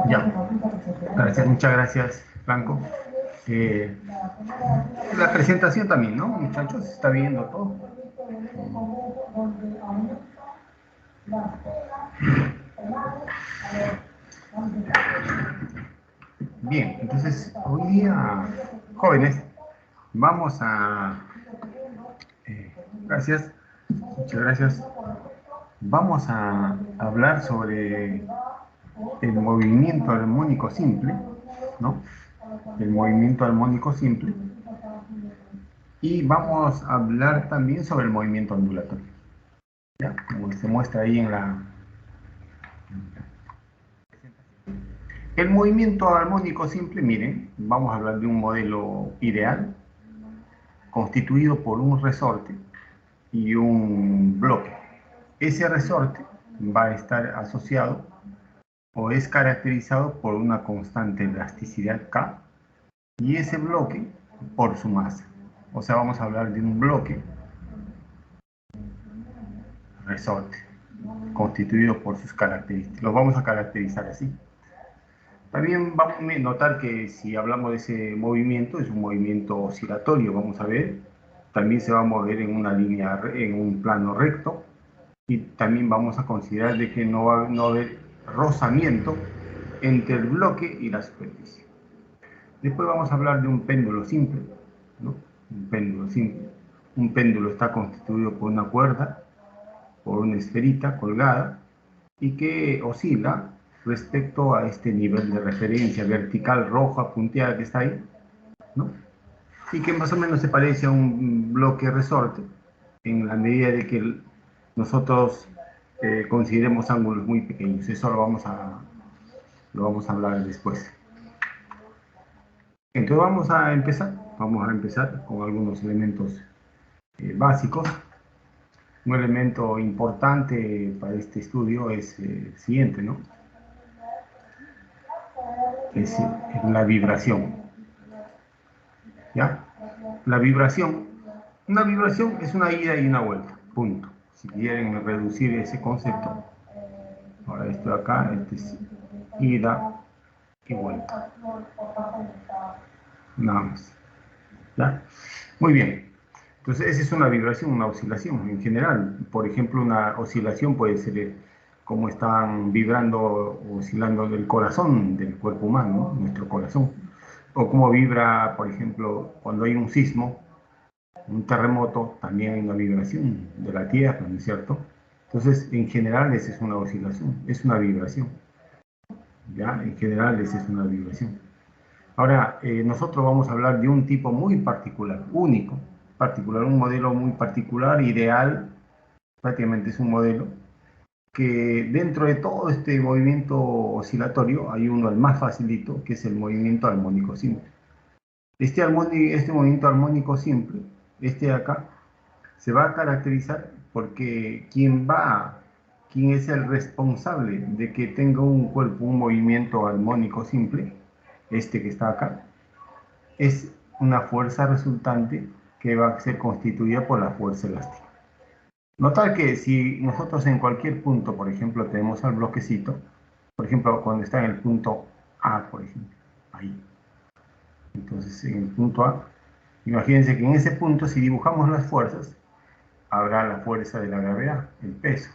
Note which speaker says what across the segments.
Speaker 1: Ya, gracias, muchas gracias, Franco. Eh, la presentación también, ¿no, muchachos? ¿Está viendo todo? Bien, entonces hoy día, jóvenes, vamos a... gracias, muchas gracias. Vamos a hablar sobre el movimiento armónico simple, ¿no? El movimiento armónico simple. Y vamos a hablar también sobre el movimiento ondulatorio, ¿ya? Como se muestra ahí en la... El movimiento armónico simple, miren, vamos a hablar de un modelo ideal constituido por un resorte y un bloque. Ese resorte va a estar asociado o es caracterizado por una constante elasticidad K y ese bloque por su masa. O sea, vamos a hablar de un bloque resorte constituido por sus características. Los vamos a caracterizar así. También vamos a notar que si hablamos de ese movimiento, es un movimiento oscilatorio, vamos a ver. También se va a mover en una línea, en un plano recto. Y también vamos a considerar de que no va a haber rozamiento entre el bloque y la superficie. Después vamos a hablar de un péndulo simple, ¿no? Un péndulo simple. Un péndulo está constituido por una cuerda, por una esferita colgada y que oscila respecto a este nivel de referencia vertical roja punteada que está ahí, ¿no? Y que más o menos se parece a un bloque resorte en la medida de que nosotros consideremos ángulos muy pequeños. Eso lo vamos a hablar después. Entonces vamos a empezar con algunos elementos básicos. Un elemento importante para este estudio es el siguiente, ¿no? Es la vibración, ¿ya? La vibración, una vibración es una ida y una vuelta, punto. Si quieren reducir ese concepto, ahora esto de acá, este es ida y vuelta, nada más, ¿ya? Muy bien. Entonces, esa es una vibración, una oscilación en general. Por ejemplo, una oscilación puede ser como están vibrando o oscilando el corazón del cuerpo humano, ¿no? Nuestro corazón. O cómo vibra, por ejemplo, cuando hay un sismo, un terremoto, también hay una vibración de la Tierra, ¿no es cierto? Entonces, en general, esa es una oscilación, es una vibración. ¿Ya? En general, esa es una vibración. Ahora, nosotros vamos a hablar de un tipo muy particular, único, particular, un modelo muy particular, ideal, prácticamente es un modelo, que dentro de todo este movimiento oscilatorio hay uno, el más facilito, que es el movimiento armónico simple. Este movimiento armónico simple, este de acá, se va a caracterizar porque quien es el responsable de que tenga un cuerpo, un movimiento armónico simple, este que está acá, es una fuerza resultante que va a ser constituida por la fuerza elástica. Notar que si nosotros en cualquier punto, por ejemplo, tenemos al bloquecito, por ejemplo, cuando está en el punto A, por ejemplo, ahí. Entonces, en el punto A, imagínense que en ese punto, si dibujamos las fuerzas, habrá la fuerza de la gravedad, el peso.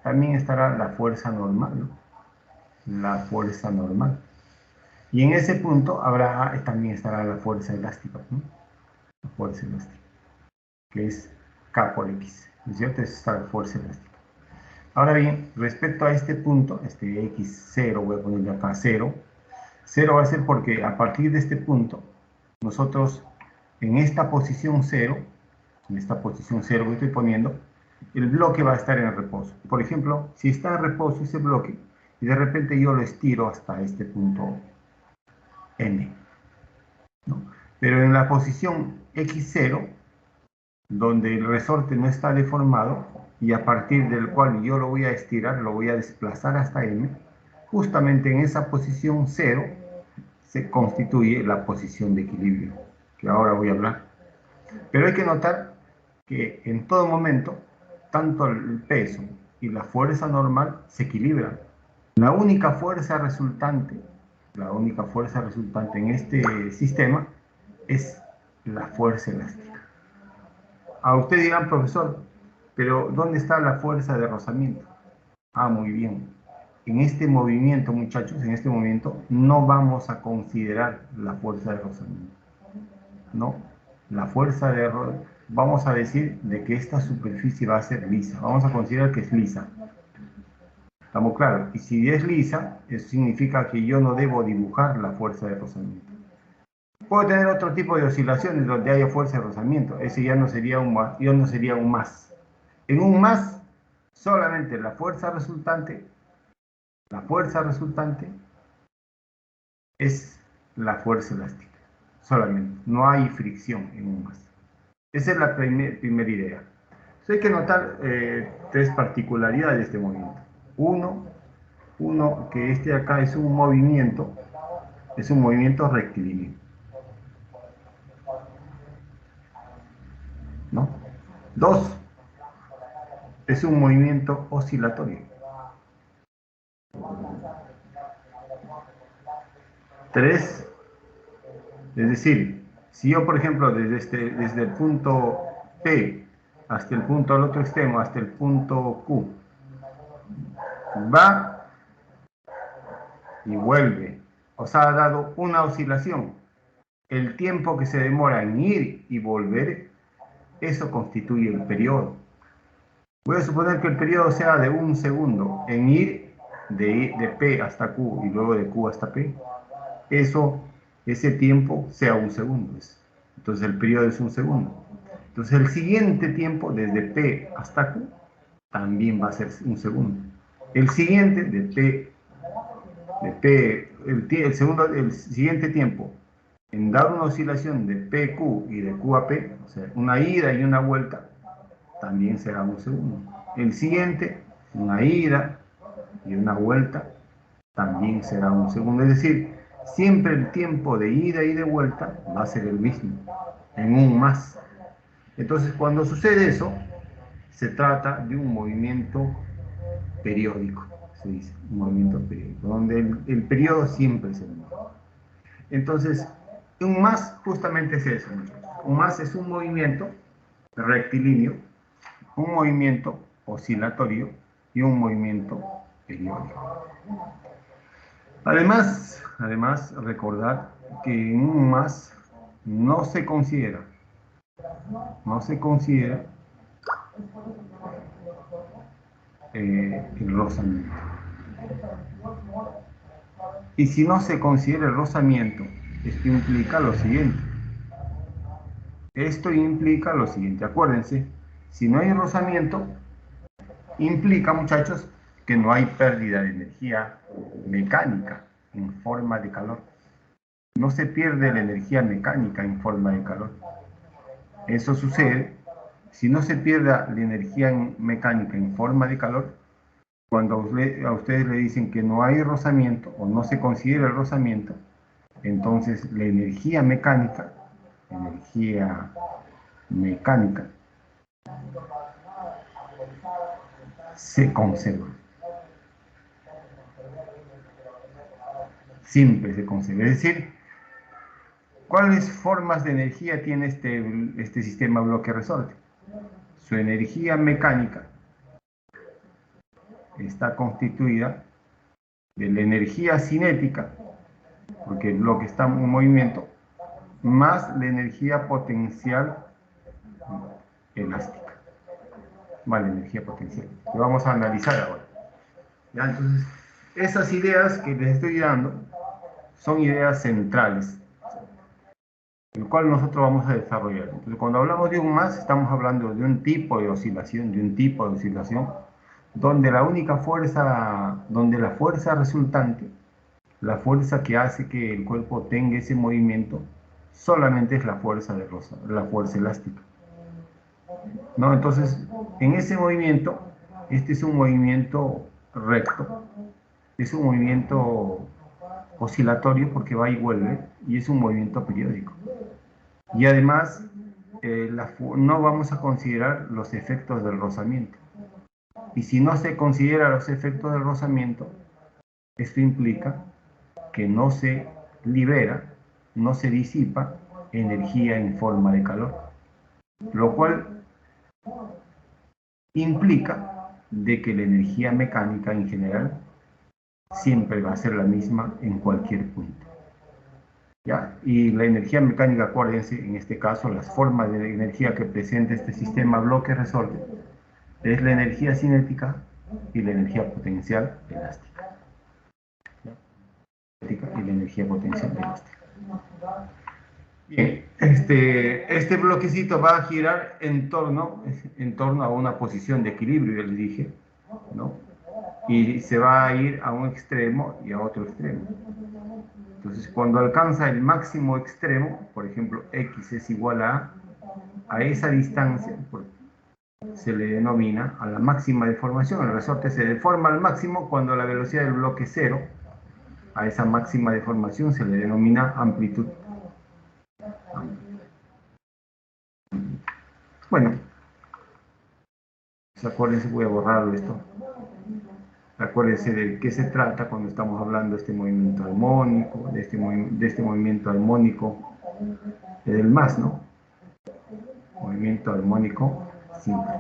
Speaker 1: También estará la fuerza normal, ¿no? La fuerza normal. Y en ese punto también estará la fuerza elástica, ¿no? La fuerza elástica, que es K por X, ¿no es cierto? Esa es la fuerza elástica. Ahora bien, respecto a este punto, este X0, voy a ponerle acá 0, 0 va a ser porque a partir de este punto, nosotros en esta posición 0, en esta posición 0 que estoy poniendo, el bloque va a estar en reposo. Por ejemplo, si está en reposo ese bloque, y de repente yo lo estiro hasta este punto M, ¿no? Pero en la posición X0, donde el resorte no está deformado, y a partir del cual yo lo voy a estirar, lo voy a desplazar hasta M, justamente en esa posición 0 se constituye la posición de equilibrio, que ahora voy a hablar. Pero hay que notar que en todo momento, tanto el peso y la fuerza normal se equilibran. La única fuerza resultante en este sistema es la fuerza elástica. A usted dirán, profesor, pero ¿dónde está la fuerza de rozamiento? Ah, muy bien. En este movimiento, muchachos, en este movimiento, no vamos a considerar la fuerza de rozamiento. No, la fuerza de vamos a decir de que esta superficie va a ser lisa. Vamos a considerar que es lisa. ¿Estamos claros? Y si es lisa, eso significa que yo no debo dibujar la fuerza de rozamiento. Puedo tener otro tipo de oscilaciones donde haya fuerza de rozamiento. Ese ya no sería un más. En un más, solamente la fuerza resultante es la fuerza elástica. Solamente. No hay fricción en un más. Esa es la primera idea. Entonces hay que notar tres particularidades de este movimiento. Uno, que este acá es un movimiento rectilíneo, ¿no? Dos, es un movimiento oscilatorio. Tres, es decir, si yo, por ejemplo, desde el punto P hasta el punto al otro extremo, hasta el punto Q, va y vuelve, os ha dado una oscilación. El tiempo que se demora en ir y volver, eso constituye el periodo. Voy a suponer que el periodo sea de 1 segundo en ir de P hasta Q y luego de Q hasta P. Ese tiempo sea 1 segundo. Entonces el periodo es 1 segundo. Entonces el siguiente tiempo desde P hasta Q también va a ser 1 segundo. El siguiente el siguiente tiempo en dar una oscilación de PQ y de Q a P, o sea, una ida y una vuelta, también será 1 segundo. El siguiente, una ida y una vuelta, también será 1 segundo. Es decir, siempre el tiempo de ida y de vuelta va a ser el mismo, en un más. Entonces, cuando sucede eso, se trata de un movimiento periódico, se dice, un movimiento periódico, donde el periodo siempre es el mismo. Entonces, un más justamente es eso, muchachos. Un más es un movimiento rectilíneo, un movimiento oscilatorio y un movimiento periódico. Además, recordar que en un más no se considera el rozamiento. Y si no se considera el rozamiento, esto implica lo siguiente. Acuérdense, si no hay rozamiento, implica, muchachos, que no hay pérdida de energía mecánica en forma de calor. No se pierde la energía mecánica en forma de calor. Eso sucede si no se pierde la energía mecánica en forma de calor. Cuando a ustedes le dicen que no hay rozamiento o no se considera el rozamiento, entonces la energía mecánica se conserva. Siempre se conserva. Es decir, ¿cuáles formas de energía tiene este sistema bloque-resorte? Su energía mecánica está constituida de la energía cinética, porque el bloque está en movimiento, más la energía potencial elástica. Vale, energía potencial. Que vamos a analizar ahora. ¿Ya? Entonces, esas ideas que les estoy dando son ideas centrales, el cual nosotros vamos a desarrollar. Entonces, cuando hablamos de un más, estamos hablando de un tipo de oscilación, donde la fuerza resultante, la fuerza que hace que el cuerpo tenga ese movimiento, solamente es la fuerza elástica. ¿No? Entonces, en ese movimiento, este es un movimiento recto, es un movimiento oscilatorio porque va y vuelve, y es un movimiento periódico. Y además, no vamos a considerar los efectos del rozamiento. Y si no se consideran los efectos del rozamiento, Esto implica que no se libera, no se disipa energía en forma de calor, lo cual implica de que la energía mecánica en general siempre va a ser la misma en cualquier punto. ¿Ya? Y la energía mecánica, acuérdense, en este caso, las formas de energía que presenta este sistema bloque-resorte es la energía cinética y la energía potencial elástica. ¿Ya? Y la energía potencial elástica. Bien, este bloquecito va a girar en torno a una posición de equilibrio, ya les dije, ¿no? Y se va a ir a un extremo y a otro extremo. Entonces, cuando alcanza el máximo extremo, por ejemplo, x es igual a esa distancia, se le denomina a la máxima deformación. El resorte se deforma al máximo cuando la velocidad del bloque es cero. A esa máxima deformación se le denomina amplitud. Bueno, acuérdense, voy a borrar esto. Acuérdense de qué se trata cuando estamos hablando de este movimiento armónico, de este movimiento armónico del más, ¿no? Movimiento armónico simple.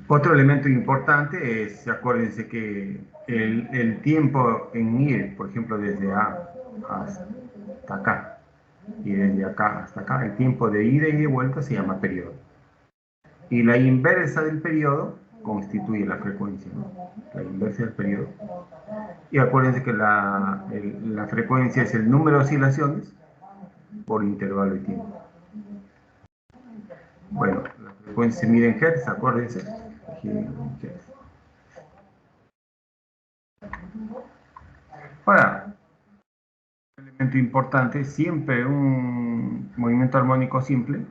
Speaker 1: Otro elemento importante es, acuérdense que el tiempo en ir, por ejemplo, desde A hasta acá, y desde acá hasta acá, el tiempo de ida y de vuelta se llama periodo. Y la inversa del periodo constituye la frecuencia, ¿no? La inversa del periodo. Y acuérdense que la frecuencia es el número de oscilaciones por intervalo de tiempo. Bueno, la frecuencia se mide en Hz, acuérdense. Ahora, un elemento importante, siempre un movimiento armónico simple,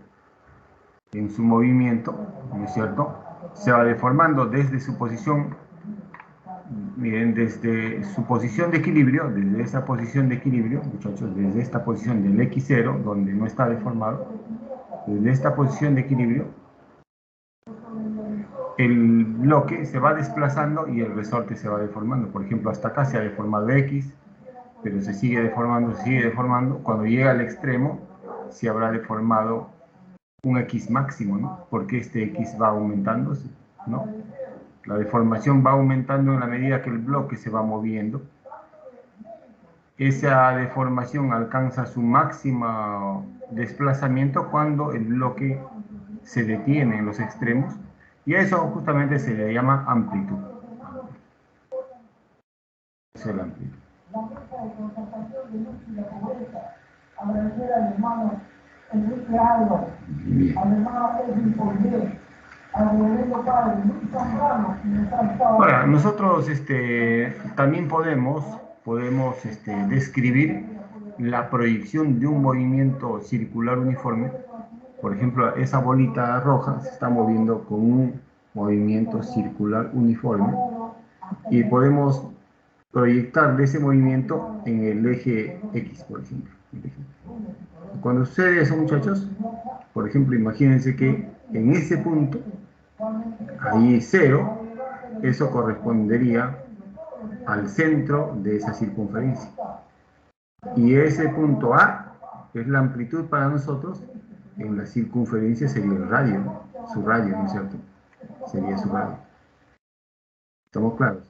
Speaker 1: en su movimiento, ¿no es cierto?, se va deformando desde su posición, miren, desde su posición de equilibrio, desde esa posición de equilibrio, muchachos, desde esta posición del X0, donde no está deformado, desde esta posición de equilibrio, el bloque se va desplazando y el resorte se va deformando. Por ejemplo, hasta acá se ha deformado X, pero se sigue deformando, se sigue deformando. Cuando llega al extremo, se habrá deformado un X máximo, ¿no? Porque este X va aumentándose, ¿no? La deformación va aumentando en la medida que el bloque se va moviendo. Esa deformación alcanza su máximo desplazamiento cuando el bloque se detiene en los extremos, y a eso justamente se le llama amplitud. Es el amplitud. Ahora, nosotros también podemos describir la proyección de un movimiento circular uniforme. Por ejemplo, esa bolita roja se está moviendo con un movimiento circular uniforme y podemos proyectar de ese movimiento en el eje X, por ejemplo. Cuando sucede eso, muchachos, por ejemplo, imagínense que en ese punto, ahí 0, eso correspondería al centro de esa circunferencia. Y ese punto A, que es la amplitud para nosotros, en la circunferencia sería el radio, su radio, ¿no es cierto? Sería su radio. ¿Estamos claros?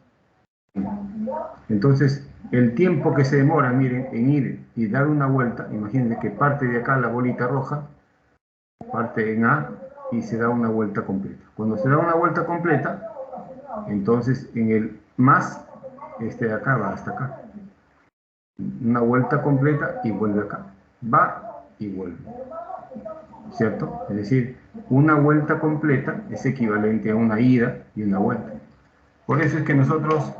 Speaker 1: Entonces, el tiempo que se demora, miren, en ir y dar una vuelta, imagínense que parte de acá la bolita roja, parte en A y se da una vuelta completa. Cuando se da una vuelta completa, entonces en el más, de acá va hasta acá. Una vuelta completa y vuelve acá. Va y vuelve. ¿Cierto? Es decir, una vuelta completa es equivalente a una ida y una vuelta. Por eso es que nosotros,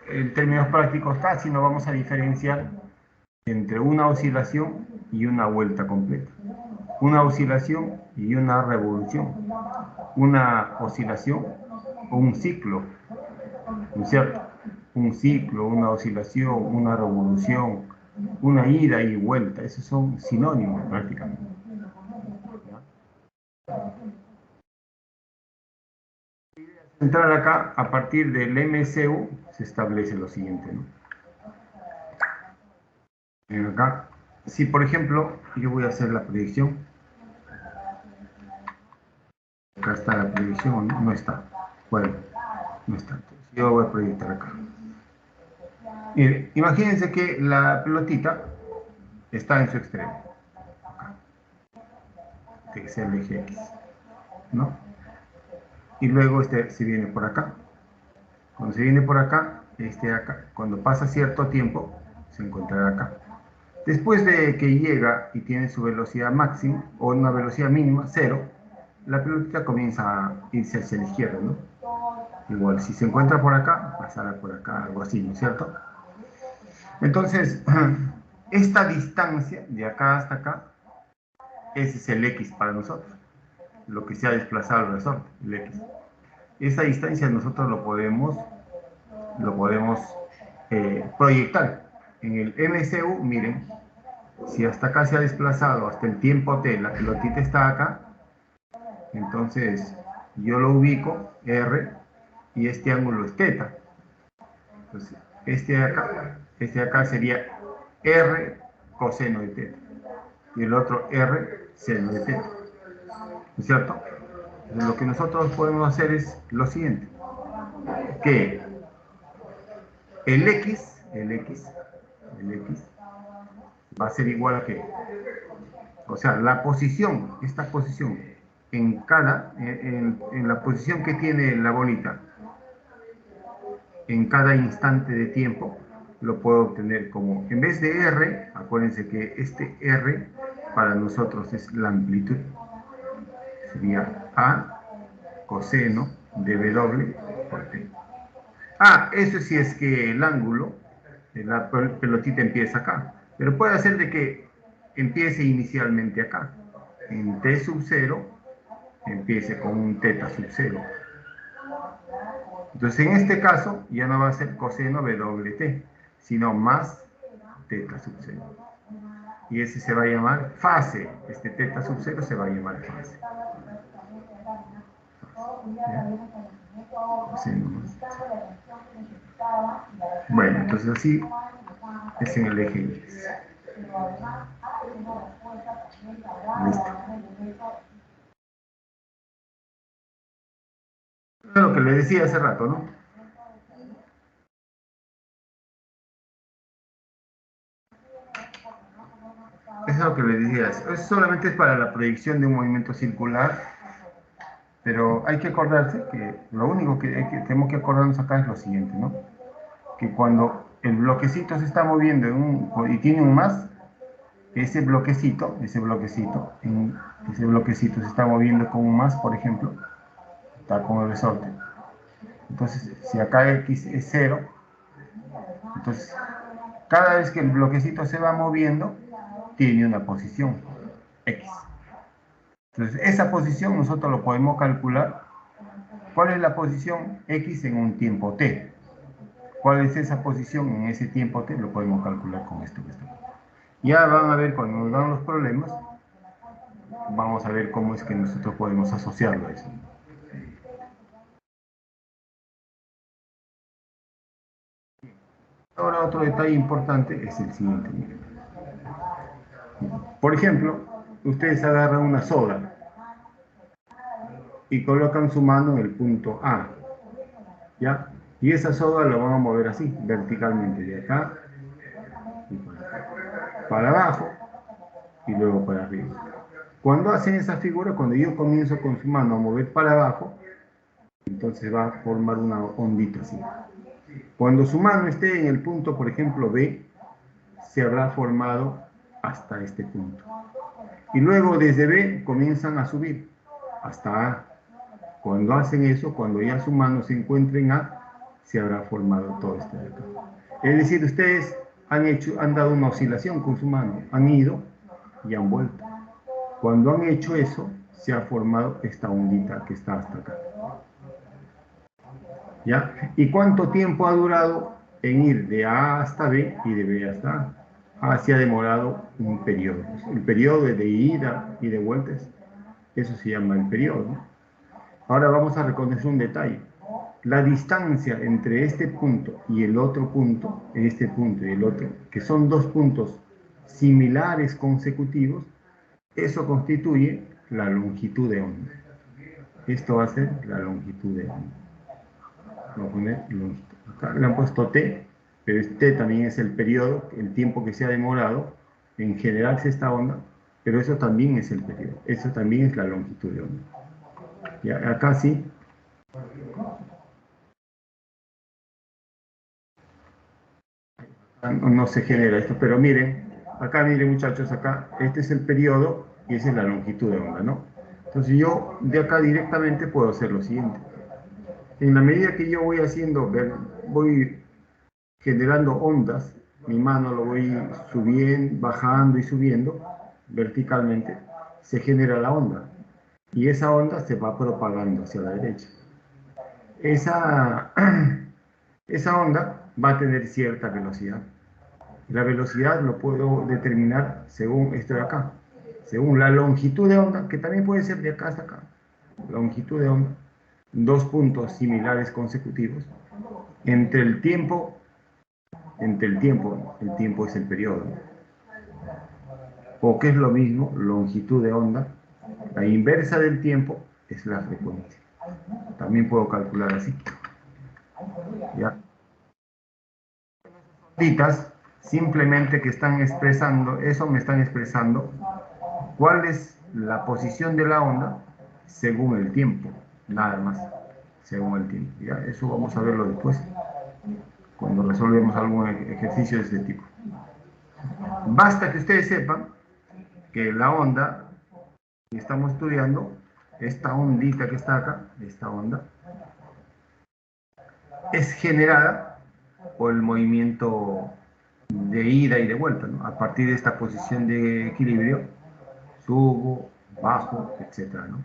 Speaker 1: en términos prácticos, casi no vamos a diferenciar entre una oscilación y una vuelta completa. Una oscilación y una revolución. Una oscilación o un ciclo, ¿no es cierto? Un ciclo, una oscilación, una revolución, una ida y vuelta. Esos son sinónimos prácticamente. Entrar acá, a partir del MCU se establece lo siguiente, ¿no? Ven acá, si por ejemplo, yo voy a hacer la predicción, acá está la predicción, no, no está, bueno, no está, entonces yo voy a proyectar acá. Mire, imagínense que la pelotita está en su extremo, acá, que es el eje X, ¿no? Y luego este se viene por acá. Cuando se viene por acá, acá, cuando pasa cierto tiempo, se encontrará acá. Después de que llega y tiene su velocidad máxima o una velocidad mínima, 0, la pelotita comienza a irse hacia la izquierda, ¿no? Igual, si se encuentra por acá, pasará por acá, algo así, ¿no es cierto? Entonces, esta distancia de acá hasta acá, ese es el X para nosotros, lo que se ha desplazado el resorte, el X. Esa distancia nosotros lo podemos proyectar. En el MCU, miren, si hasta acá se ha desplazado hasta el tiempo t, la pelotita está acá, entonces yo lo ubico, R, y este ángulo es θ. Entonces, este de acá sería R coseno de θ, y el otro R seno de θ, ¿no es cierto? Entonces, lo que nosotros podemos hacer es lo siguiente, que el X va a ser igual a que, o sea, la posición, esta posición, en la posición que tiene la bolita, en cada instante de tiempo, lo puedo obtener como, en vez de R, acuérdense que este R para nosotros es la amplitud, sería A coseno de W por T. Ah, eso sí es que el ángulo de la pelotita empieza acá, pero puede ser de que empiece inicialmente acá, en T sub 0, empiece con un θ sub 0. Entonces, en este caso, ya no va a ser coseno WT, sino más θ sub 0. Y ese se va a llamar fase. Este θ sub 0 se va a llamar fase. Bueno, entonces así es en el eje X. Listo. Es lo que le decía hace rato, ¿no? Eso es lo que le decía. Eso solamente es para la predicción de un movimiento circular, pero hay que acordarse que lo único que tenemos que acordarnos acá es lo siguiente, ¿no? Que cuando el bloquecito se está moviendo y tiene un más, ese bloquecito se está moviendo con un más, por ejemplo, está con el resorte. Entonces, si acá X es 0, entonces cada vez que el bloquecito se va moviendo, tiene una posición X. Entonces, esa posición nosotros lo podemos calcular. ¿Cuál es la posición X en un tiempo t? ¿Cuál es esa posición en ese tiempo t? Lo podemos calcular con esto que está aquí. Ya van a ver cuando nos dan los problemas, vamos a ver cómo es que nosotros podemos asociarlo a eso. Ahora otro detalle importante es el siguiente. Miren. Por ejemplo, ustedes agarran una soga y colocan su mano en el punto A, ¿ya? Y esa soga la van a mover así, verticalmente, de acá y para abajo y luego para arriba. Cuando hacen esa figura, cuando yo comienzo con su mano a mover para abajo, entonces va a formar una ondita así. Cuando su mano esté en el punto, por ejemplo, B, se habrá formado hasta este punto. Y luego desde B comienzan a subir hasta A. Cuando hacen eso, cuando ya su mano se encuentre en A, se habrá formado todo esto de acá. Es decir, ustedes han dado una oscilación con su mano, han ido y han vuelto. Cuando han hecho eso, se ha formado esta ondita que está hasta acá. ¿Ya? ¿Y cuánto tiempo ha durado en ir de A hasta B y de B hasta A? Se ha demorado un periodo. El periodo de ida y de vueltas, eso se llama el periodo. Ahora vamos a reconocer un detalle. la distancia entre este punto y el otro punto, este punto y el otro, que son dos puntos similares consecutivos, eso constituye la longitud de onda. Esto va a ser la longitud de onda. Vamos a poner longitud. Acá le han puesto T, pero T también es el periodo, el tiempo que se ha demorado en generarse esta onda, pero eso también es el periodo, eso también es la longitud de onda. Y acá sí. No se genera esto, pero miren, acá miren muchachos, acá este es el periodo y esa es la longitud de onda, ¿no? Entonces yo de acá directamente puedo hacer lo siguiente. En la medida que yo voy haciendo, voy generando ondas, mi mano lo voy subiendo, bajando y subiendo verticalmente, se genera la onda y esa onda se va propagando hacia la derecha. Esa, esa onda va a tener cierta velocidad. La velocidad lo puedo determinar según esto de acá, según la longitud de onda, que también puede ser de acá hasta acá. Longitud de onda, dos puntos similares consecutivos, entre el tiempo, el tiempo es el periodo, o que es lo mismo, longitud de onda, la inversa del tiempo es la frecuencia. También puedo calcular así. ¿Ya? Simplemente que están expresando, eso me están expresando cuál es la posición de la onda según el tiempo, nada más, según el tiempo. ¿Ya? Eso vamos a verlo después, cuando resolvemos algún ejercicio de este tipo. Basta que ustedes sepan que la onda que estamos estudiando, esta ondita que está acá, esta onda, es generada por el movimiento de ida y de vuelta, ¿no? A partir de esta posición de equilibrio, subo, bajo, etcétera, ¿no?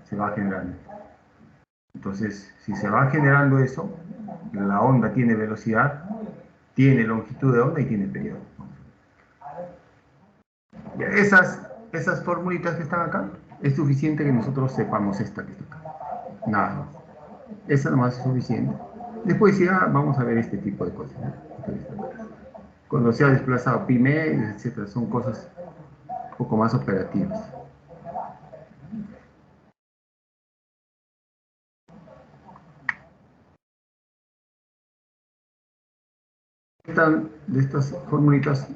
Speaker 1: Se va generando. Entonces, si se va generando eso, la onda tiene velocidad, tiene longitud de onda y tiene periodo. Esas formulitas que están acá, es suficiente que nosotros sepamos esta que está acá. Nada más. Esa nomás es suficiente. Después ya vamos a ver este tipo de cosas, ¿no? Cuando se ha desplazado pi medios, etcétera, son cosas un poco más operativas. De estas formulitas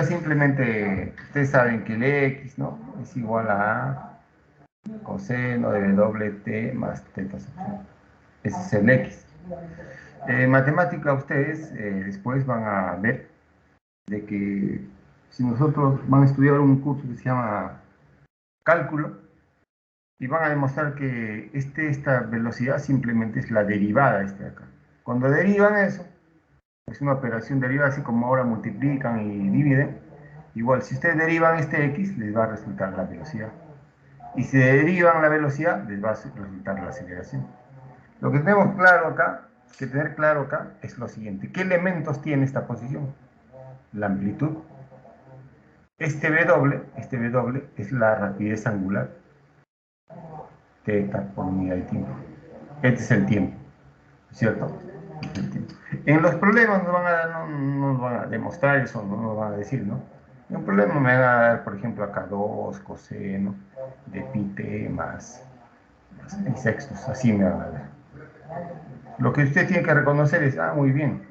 Speaker 1: simplemente, ustedes saben que el X, ¿no? Es igual a coseno de WT más teta sub. Ese es el X. En matemática ustedes después van a ver de que si nosotros van a estudiar un curso que se llama cálculo y van a demostrar que esta velocidad simplemente es la derivada de acá. Cuando derivan eso, es una operación derivada, así como ahora multiplican y dividen. Igual, si ustedes derivan este X, les va a resultar la velocidad. Y si derivan la velocidad, les va a resultar la aceleración. Lo que tenemos claro acá, que tener claro acá, es lo siguiente. ¿Qué elementos tiene esta posición? La amplitud. Este W es la rapidez angular. Teta por unidad de tiempo. Este es el tiempo, ¿cierto? Este es el tiempo. En los problemas no nos van a demostrar eso, no nos van a decir, ¿no? En un problema me van a dar, por ejemplo, acá 2 coseno de pi t más en sextos, así me van a dar. Lo que usted tiene que reconocer es, muy bien,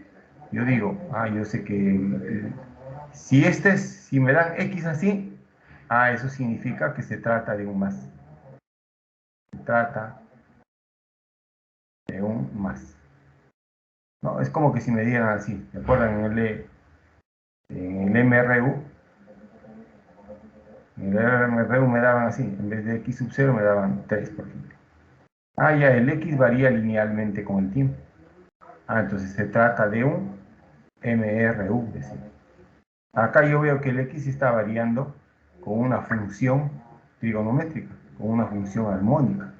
Speaker 1: yo digo, yo sé que si me dan x así, eso significa que se trata de un más. Se trata de un más. No, es como que si me dieran así, ¿se acuerdan? En el MRU, en el MRU me daban así, en vez de x sub 0 me daban 3, por ejemplo. Ya, el x varía linealmente con el tiempo. Entonces se trata de un MRU, decir. Acá yo veo que el x está variando con una función trigonométrica, con una función armónica,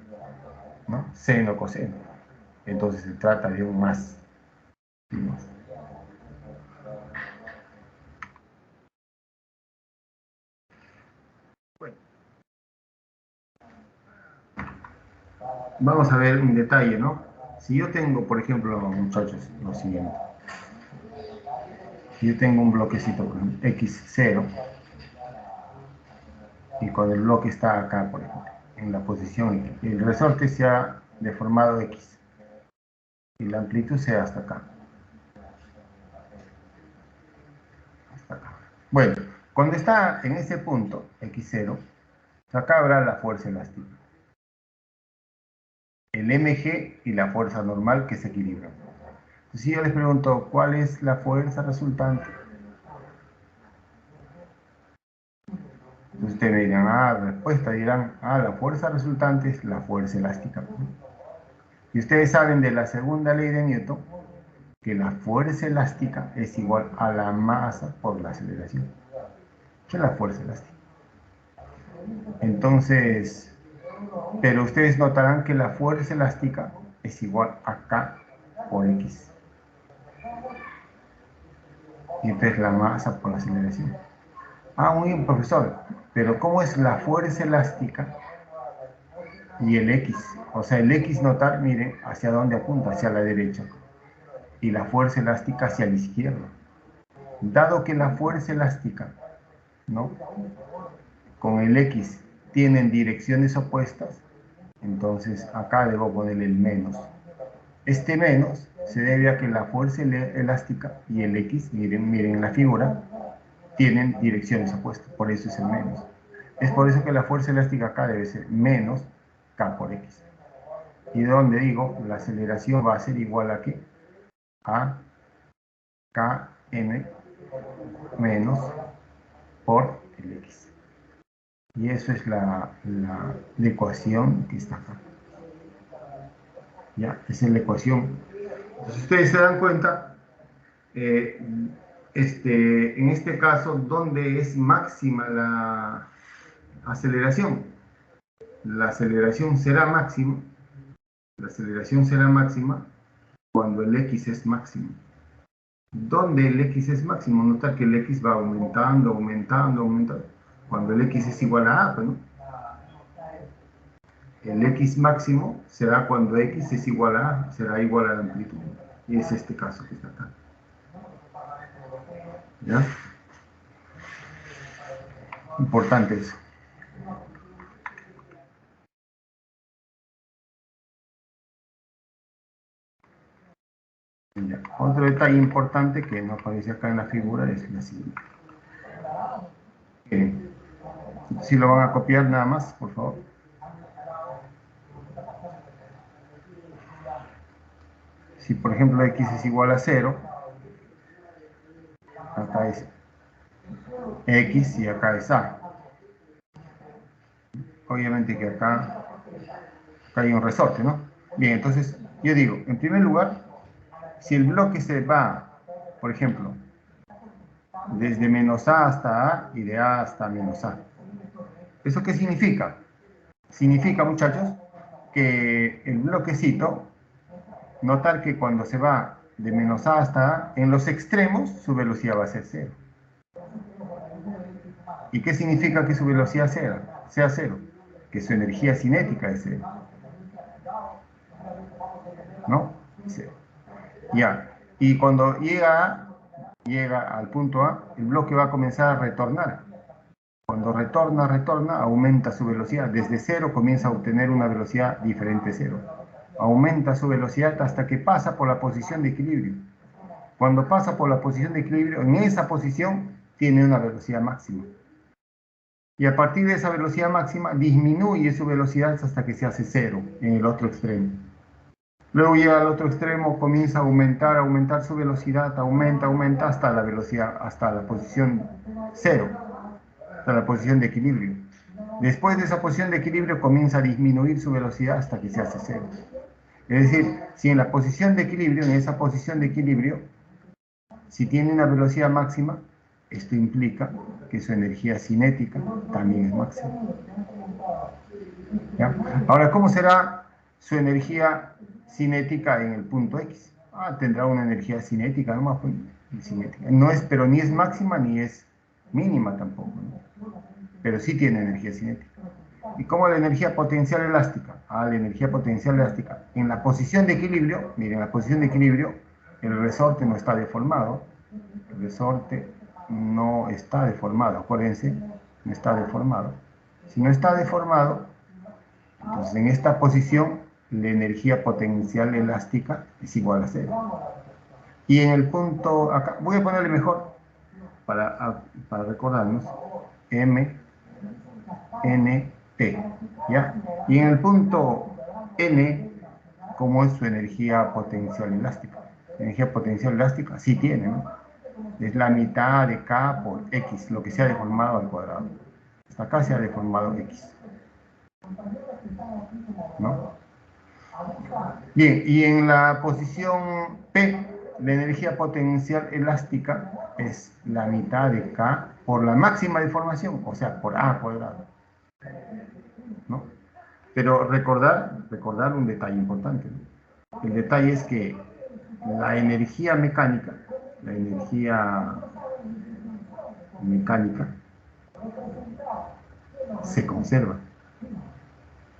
Speaker 1: ¿no? Seno, coseno. Entonces se trata de un más. Bueno, vamos a ver un detalle, ¿no? Si yo tengo, por ejemplo, muchachos, lo siguiente. Si yo tengo un bloquecito, por ejemplo, X0, y cuando el bloque está acá, por ejemplo, en la posición X, el resorte se ha deformado X, y la amplitud sea hasta acá. Hasta acá. Bueno, cuando está en ese punto, X0, acá habrá la fuerza elástica, el mg y la fuerza normal que se equilibran. Entonces, si yo les pregunto, ¿cuál es la fuerza resultante? Entonces ustedes me dirán, respuesta, dirán, la fuerza resultante es la fuerza elástica. Y ustedes saben de la segunda ley de Newton, que la fuerza elástica es igual a la masa por la aceleración. ¿Qué es la fuerza elástica? Entonces, pero ustedes notarán que la fuerza elástica es igual a K por X. Y entonces la masa por la aceleración. Muy bien, profesor, pero ¿cómo es la fuerza elástica y el X? O sea, el X notar, miren, hacia dónde apunta, hacia la derecha. Y la fuerza elástica hacia la izquierda. Dado que la fuerza elástica, ¿no?, con el X tienen direcciones opuestas, entonces acá debo ponerle el menos. Este menos se debe a que la fuerza elástica y el X, miren la figura, tienen direcciones opuestas, por eso es el menos. Es por eso que la fuerza elástica acá debe ser menos K por X. Y donde digo, la aceleración va a ser igual a ¿qué? A Km menos por el X. Y eso es la ecuación que está acá. ¿Ya? Esa es la ecuación. Entonces ustedes se dan cuenta, en este caso, ¿dónde es máxima la aceleración? La aceleración será máxima. La aceleración será máxima cuando el X es máximo. ¿Dónde el X es máximo? Notar que el X va aumentando, aumentando, aumentando. Cuando el X es igual a A, pues, ¿no? El X máximo será cuando X es igual a A, será igual a la amplitud. Y es este caso que está acá. ¿Ya? Importante eso. Ya. Otro detalle importante que no aparece acá en la figura es la siguiente. Si lo van a copiar nada más, por favor. Si por ejemplo X es igual a 0, acá es X y acá es A. Obviamente que acá hay un resorte, ¿no? Bien, entonces yo digo, en primer lugar, si el bloque se va, por ejemplo, desde menos A hasta A y de A hasta menos A. ¿Eso qué significa? Significa, muchachos, que el bloquecito, notar que cuando se va de menos A hasta A, en los extremos su velocidad va a ser 0. ¿Y qué significa que su velocidad sea 0? Que su energía cinética es 0. ¿No? 0. Ya. Y cuando llega al punto A, el bloque va a comenzar a retornar. Cuando retorna, aumenta su velocidad. Desde 0 comienza a obtener una velocidad diferente a 0. Aumenta su velocidad hasta que pasa por la posición de equilibrio. Cuando pasa por la posición de equilibrio, en esa posición tiene una velocidad máxima. Y a partir de esa velocidad máxima disminuye su velocidad hasta que se hace 0 en el otro extremo. Luego llega al otro extremo, comienza a aumentar su velocidad, aumenta hasta la velocidad, hasta la posición 0, hasta la posición de equilibrio. Después de esa posición de equilibrio comienza a disminuir su velocidad hasta que se hace 0. Es decir, si en la posición de equilibrio, en esa posición de equilibrio, si tiene una velocidad máxima, esto implica que su energía cinética también es máxima. ¿Ya? Ahora, ¿cómo será su energía cinética en el punto X? Tendrá una energía cinética, ¿no? Cinética. No es, pero ni es máxima ni es mínima tampoco, ¿no? Pero sí tiene energía cinética. ¿Y cómo la energía potencial elástica? a la energía potencial elástica. En la posición de equilibrio, miren, en la posición de equilibrio, el resorte no está deformado. El resorte no está deformado, acuérdense, no está deformado. Si no está deformado, entonces en esta posición la energía potencial elástica es igual a 0. Y en el punto, acá, voy a ponerle mejor, para recordarnos, M, N, T, ¿ya? Y en el punto N, ¿cómo es su energía potencial elástica? Energía potencial elástica sí tiene, ¿no? Es la mitad de K por X, lo que se ha deformado al cuadrado. Hasta acá se ha deformado X, ¿no? Bien, y en la posición P, la energía potencial elástica es la mitad de K por la máxima deformación, o sea, por A cuadrado, ¿no? Pero recordar un detalle importante, ¿no? El detalle es que la energía mecánica se conserva.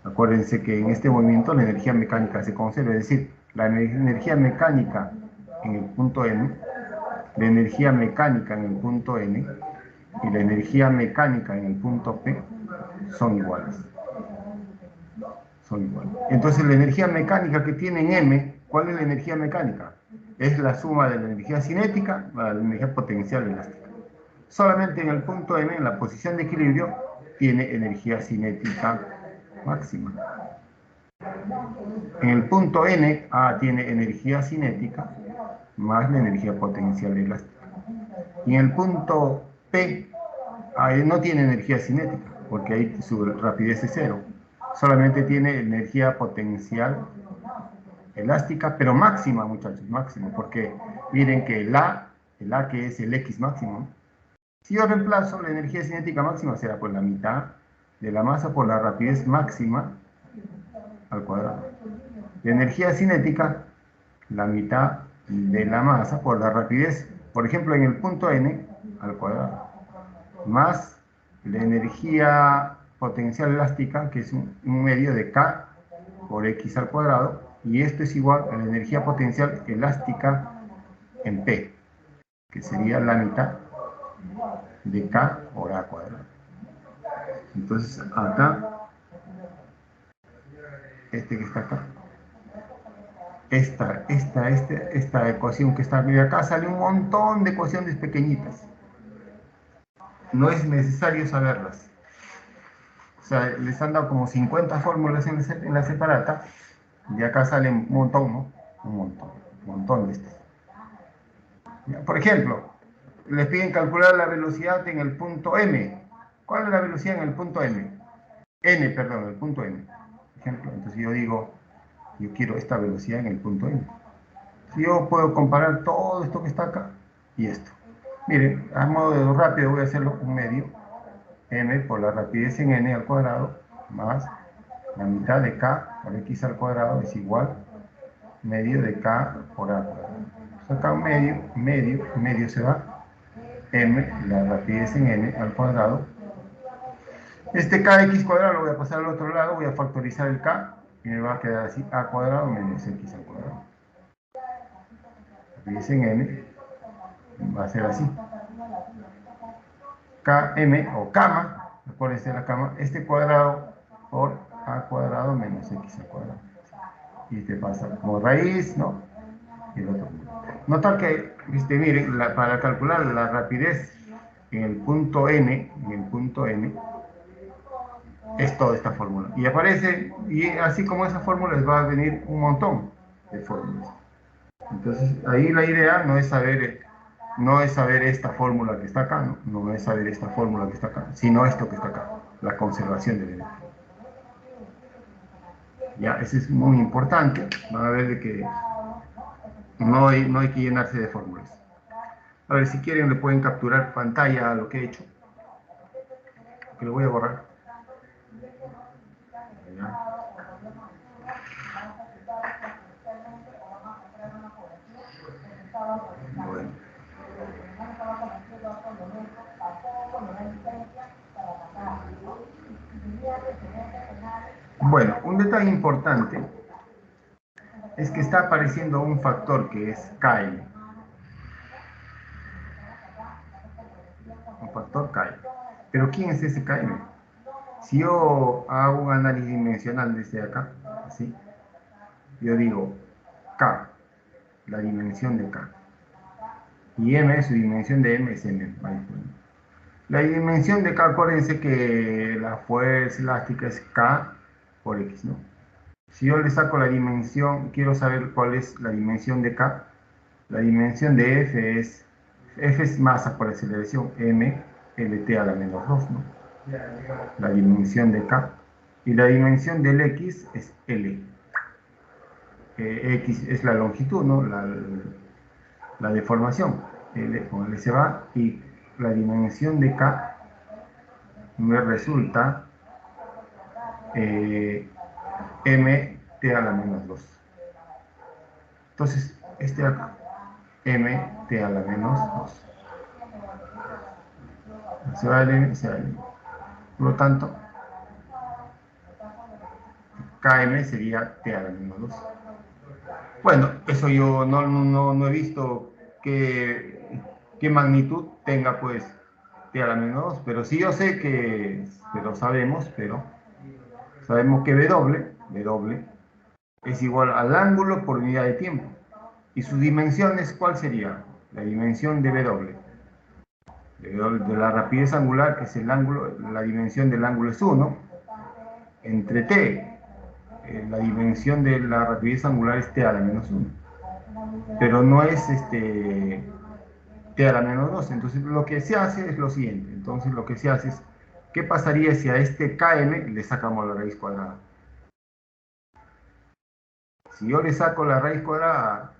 Speaker 1: Acuérdense que en este movimiento la energía mecánica se conserva, es decir, la energía mecánica en el punto N, la energía mecánica en el punto N y la energía mecánica en el punto P son iguales. Son iguales. Entonces la energía mecánica que tiene en M, ¿cuál es la energía mecánica? Es la suma de la energía cinética a la energía potencial elástica. Solamente en el punto M, en la posición de equilibrio, tiene energía cinética máxima. En el punto N, A tiene energía cinética más la energía potencial elástica. Y en el punto P, A no tiene energía cinética, porque ahí su rapidez es 0. Solamente tiene energía potencial elástica, pero máxima, muchachos, máximo, porque miren que el A que es el X máximo, si yo reemplazo la energía cinética máxima será por la mitad de la masa por la rapidez máxima al cuadrado. La energía cinética, la mitad de la masa por la rapidez, por ejemplo, en el punto N al cuadrado, más la energía potencial elástica, que es un medio de K por X al cuadrado, y esto es igual a la energía potencial elástica en P, que sería la mitad de K por A cuadrado. Entonces acá, este que está acá, esta ecuación que está acá, sale un montón de ecuaciones pequeñitas. No es necesario saberlas. O sea, les han dado como 50 fórmulas en la separata, y acá salen un montón, ¿no? Un montón de estas. Por ejemplo, les piden calcular la velocidad en el punto M. ¿Cuál es la velocidad en el punto M? Perdón, el punto M. Por ejemplo, entonces yo digo, yo quiero esta velocidad en el punto M. Yo puedo comparar todo esto que está acá y esto. Miren, a modo de rápido voy a hacerlo un medio. M por la rapidez en n al cuadrado más la mitad de k por x al cuadrado es igual medio de k por a cuadrado. Acá medio se va. M, la rapidez en n al cuadrado. Este kx cuadrado lo voy a pasar al otro lado, voy a factorizar el k y me va a quedar así a cuadrado menos x al cuadrado. Rapidez en n va a ser así. Km o cama, acuérdense de la cama, este cuadrado por a cuadrado menos x al cuadrado. Y este pasa como raíz, ¿no? Y el otro. Notar que, miren, para calcular la rapidez en el punto n, es toda esta fórmula. Y aparece, y así como esa fórmula les va a venir un montón de fórmulas. Entonces, ahí la idea no es saber esta fórmula que está acá, no es saber esta fórmula que está acá, sino esto que está acá, la conservación de la energía. Ya, eso es muy importante. Van a ver de que no hay que llenarse de fórmulas. A ver, si quieren le pueden capturar pantalla a lo que he hecho. Que lo voy a borrar. Ya. Bueno. Bueno, un detalle importante es que está apareciendo un factor que es Km. Un factor Km. Pero ¿quién es ese Km? Si yo hago un análisis dimensional desde acá, así, yo digo K, la dimensión de K. Y M, su dimensión de M es M. La dimensión de K, acuérdense que la fuerza elástica es K por X, ¿no? Si yo le saco la dimensión, quiero saber cuál es la dimensión de K. La dimensión de F es masa por aceleración, M, LT a la menos 2, ¿no? La dimensión de K. Y la dimensión del X es L. X es la longitud, ¿no? La deformación. L con L se va. Y la dimensión de K me resulta mt a la menos 2. Entonces, este acá, mt a la menos 2. Se va el m, se va el m. Por lo tanto, km sería t a la menos 2. Bueno, eso yo no he visto qué magnitud tenga pues t a la menos 2, pero sí yo sé que, sabemos que W es igual al ángulo por unidad de tiempo. ¿Y sus dimensiones cuál sería? La dimensión de W. De la rapidez angular, que es el ángulo, la dimensión del ángulo es 1, entre t, la dimensión de la rapidez angular es t a la menos 1. Pero no es t a la menos 2. Entonces lo que se hace es lo siguiente. Entonces lo que se hace es, ¿qué pasaría si a este km le sacamos la raíz cuadrada? Si yo le saco la raíz cuadrada,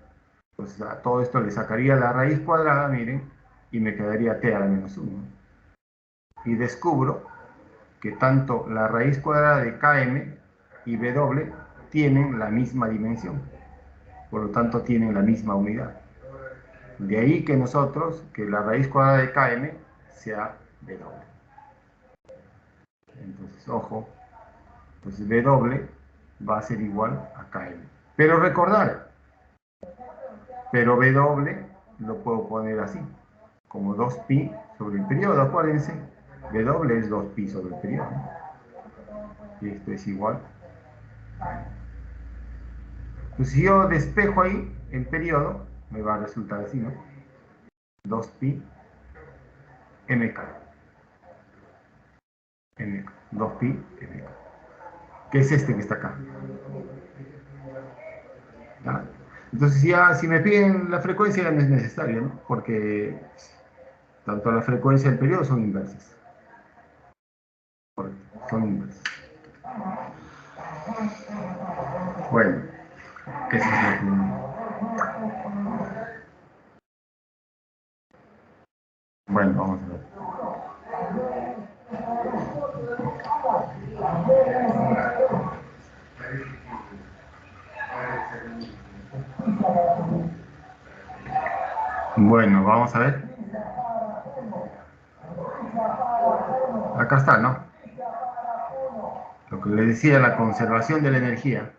Speaker 1: pues a todo esto le sacaría la raíz cuadrada, miren, y me quedaría t a la menos 1. Y descubro que tanto la raíz cuadrada de km y w tienen la misma dimensión. Por lo tanto, tienen la misma unidad. De ahí que que la raíz cuadrada de km sea w. Entonces, ojo, pues w va a ser igual a km. Pero recordar, w lo puedo poner así, como 2pi sobre el periodo, acuérdense, w es 2pi sobre el periodo. Y esto es igual. Pues si yo despejo ahí el periodo, me va a resultar así, ¿no? 2pi mk. 2pi mk. ¿Qué es este que está acá? ¿Ya? Entonces ya si me piden la frecuencia ya no es necesario, ¿no? Porque tanto la frecuencia y el periodo son inversas. Son inversas. Bueno, ¿qué es lo que... Bueno, vamos a ver. Bueno, vamos a ver. Acá está, ¿no? Lo que le decía, la conservación de la energía.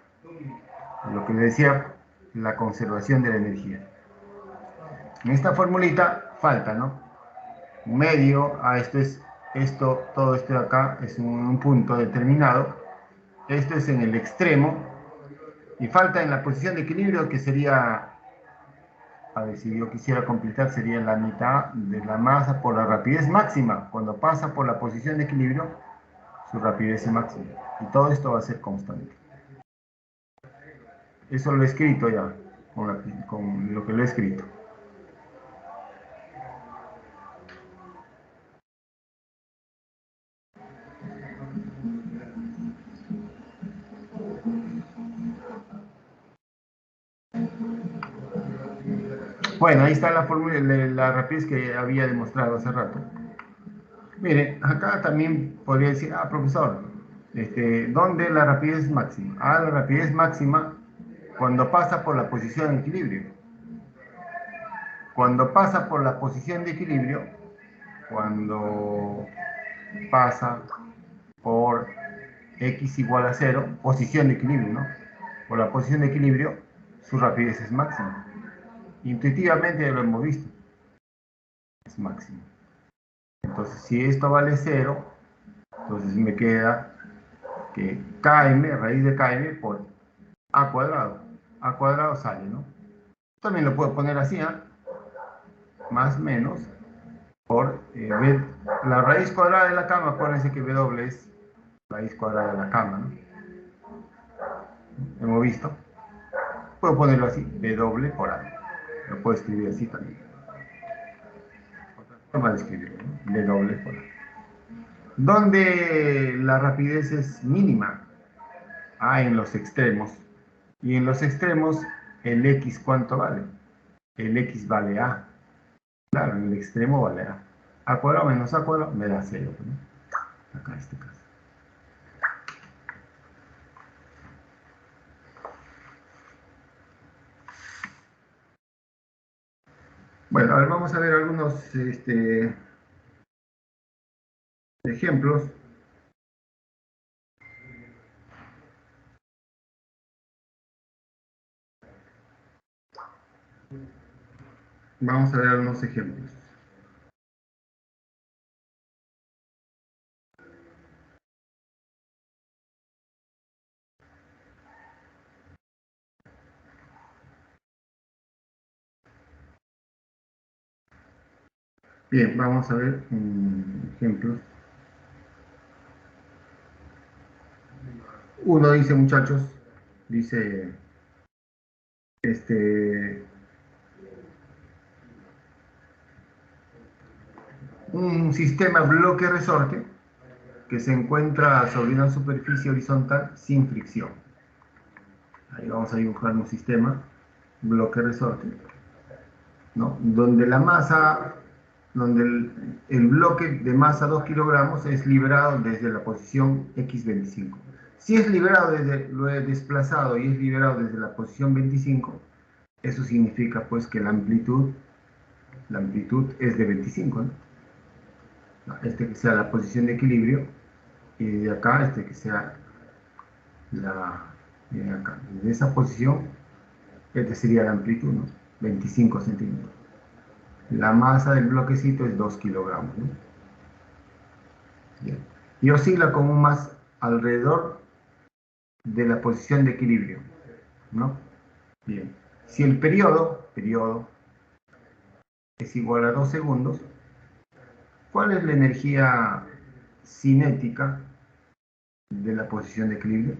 Speaker 1: Lo que le decía, la conservación de la energía. En esta formulita falta, ¿no? Medio, todo esto de acá es un punto determinado. Esto es en el extremo. Y falta en la posición de equilibrio, que sería, a ver, si yo quisiera completar, sería la mitad de la masa por la rapidez máxima. Cuando pasa por la posición de equilibrio, su rapidez es máxima. Y todo esto va a ser constante. Eso lo he escrito ya, con lo que lo he escrito. Bueno, ahí está la fórmula, la rapidez que había demostrado hace rato. Mire, acá también podría decir, profesor, ¿dónde la rapidez es máxima? La rapidez máxima cuando pasa por la posición de equilibrio. Cuando pasa por la posición de equilibrio, cuando pasa por x igual a 0, posición de equilibrio, ¿no? Por la posición de equilibrio, su rapidez es máxima. Intuitivamente ya lo hemos visto, es máximo. Entonces, si esto vale 0, entonces me queda que km, raíz de km por a cuadrado. A cuadrado sale, ¿no? También lo puedo poner así, ¿eh? Más menos por la raíz cuadrada de la cama. Acuérdense que W es raíz cuadrada de la cama, ¿no? Hemos visto. Puedo ponerlo así, W por A. Lo puedo escribir así también. Otra forma de escribirlo, ¿no? W por A. ¿Dónde la rapidez es mínima? En los extremos. Y en los extremos, el X, ¿cuánto vale? El X vale A. Claro, en el extremo vale A. A cuadrado menos A cuadrado me da 0, ¿no? Acá en este caso. Bueno, a ver, vamos a ver algunos ejemplos. Vamos a ver algunos ejemplos. Bien, vamos a ver ejemplos. Uno dice, muchachos, dice, un sistema bloque-resorte que se encuentra sobre una superficie horizontal sin fricción. Ahí vamos a dibujar un sistema bloque-resorte, ¿no? Donde la masa, donde el bloque de masa 2 kilogramos es liberado desde la posición X25. Si es liberado lo he desplazado y es liberado desde la posición 25, eso significa pues que la amplitud es de 25, ¿no? Este que sea la posición de equilibrio, y de acá este que sea de acá, de esa posición, este sería la amplitud, ¿no? 25 centímetros. La masa del bloquecito es 2 kilogramos, ¿no? Bien. Y oscila como más alrededor de la posición de equilibrio, ¿no? Bien. Si el periodo es igual a 2 segundos, ¿cuál es la energía cinética de la posición de equilibrio?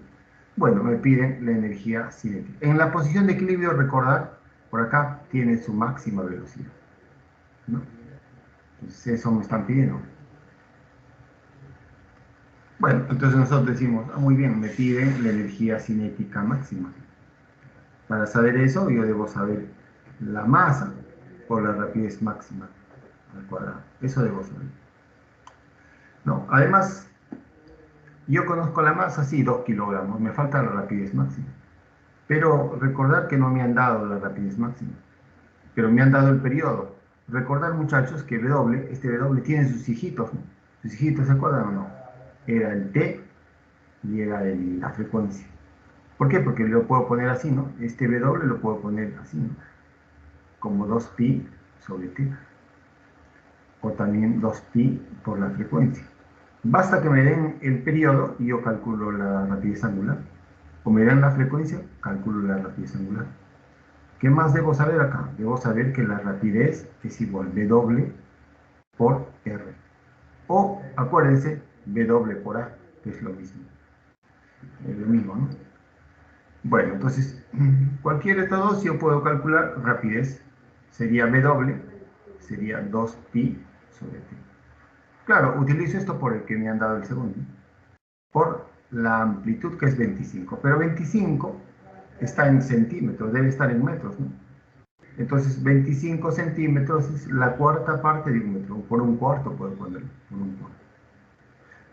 Speaker 1: Bueno, me piden la energía cinética. En la posición de equilibrio, recordar, por acá tiene su máxima velocidad, ¿no? Entonces eso me están pidiendo. Bueno, entonces nosotros decimos, muy bien, me piden la energía cinética máxima. Para saber eso, yo debo saber la masa por la rapidez máxima al cuadrado. Eso debo saber. No, además, yo conozco la masa, sí, 2 kilogramos, me falta la rapidez máxima. Pero recordar que no me han dado la rapidez máxima, pero me han dado el periodo. Recordar, muchachos, que este W tiene sus hijitos, ¿no? ¿Sus hijitos se acuerdan o no? Era el T y era la frecuencia. ¿Por qué? Porque lo puedo poner así, ¿no? Este W lo puedo poner así, ¿no? Como 2pi sobre T. O también 2pi por la frecuencia. Basta que me den el periodo y yo calculo la rapidez angular. O me den la frecuencia, calculo la rapidez angular. ¿Qué más debo saber acá? Debo saber que la rapidez es igual a W por R. O, acuérdense, W por A, que es lo mismo. Es lo mismo, ¿no? Bueno, entonces, cualquiera de estos dos yo puedo calcular rapidez. Sería W, sería 2pi sobre T. Claro, utilizo esto por el que me han dado el segundo. Por la amplitud que es 25. Pero 25 está en centímetros, debe estar en metros, ¿no? Entonces 25 centímetros es la cuarta parte de un metro. Por un cuarto puedo ponerlo, por un cuarto.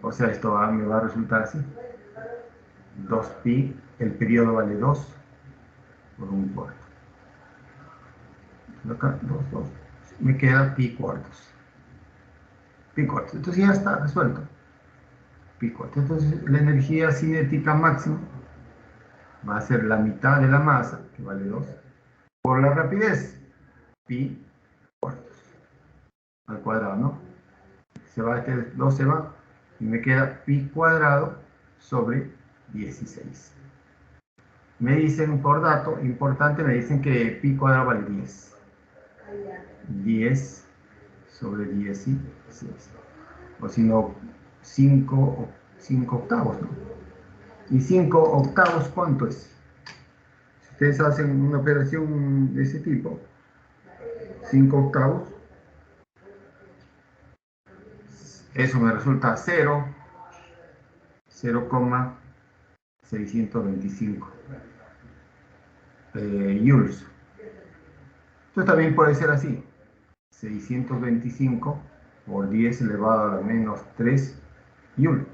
Speaker 1: O sea, esto me va a resultar así. 2pi, el periodo vale 2 por un cuarto. Acá, 2, 2. Me queda pi cuartos. Pi cuartos. Entonces ya está resuelto. pi cuadrado. Entonces la energía cinética máxima va a ser la mitad de la masa, que vale 2, por la rapidez, pi cuartos al cuadrado, ¿no? Se va, este 2 se va, y me queda pi cuadrado sobre 16. Me dicen, por dato importante, me dicen que pi cuadrado vale 10. 10 sobre 16. O si no, 5 octavos, ¿no? ¿Y 5 octavos cuánto es? Si ustedes hacen una operación de ese tipo, 5 octavos, eso me resulta 0,625 joules. Esto también puede ser así, 625 por 10 elevado a la menos 3 joules.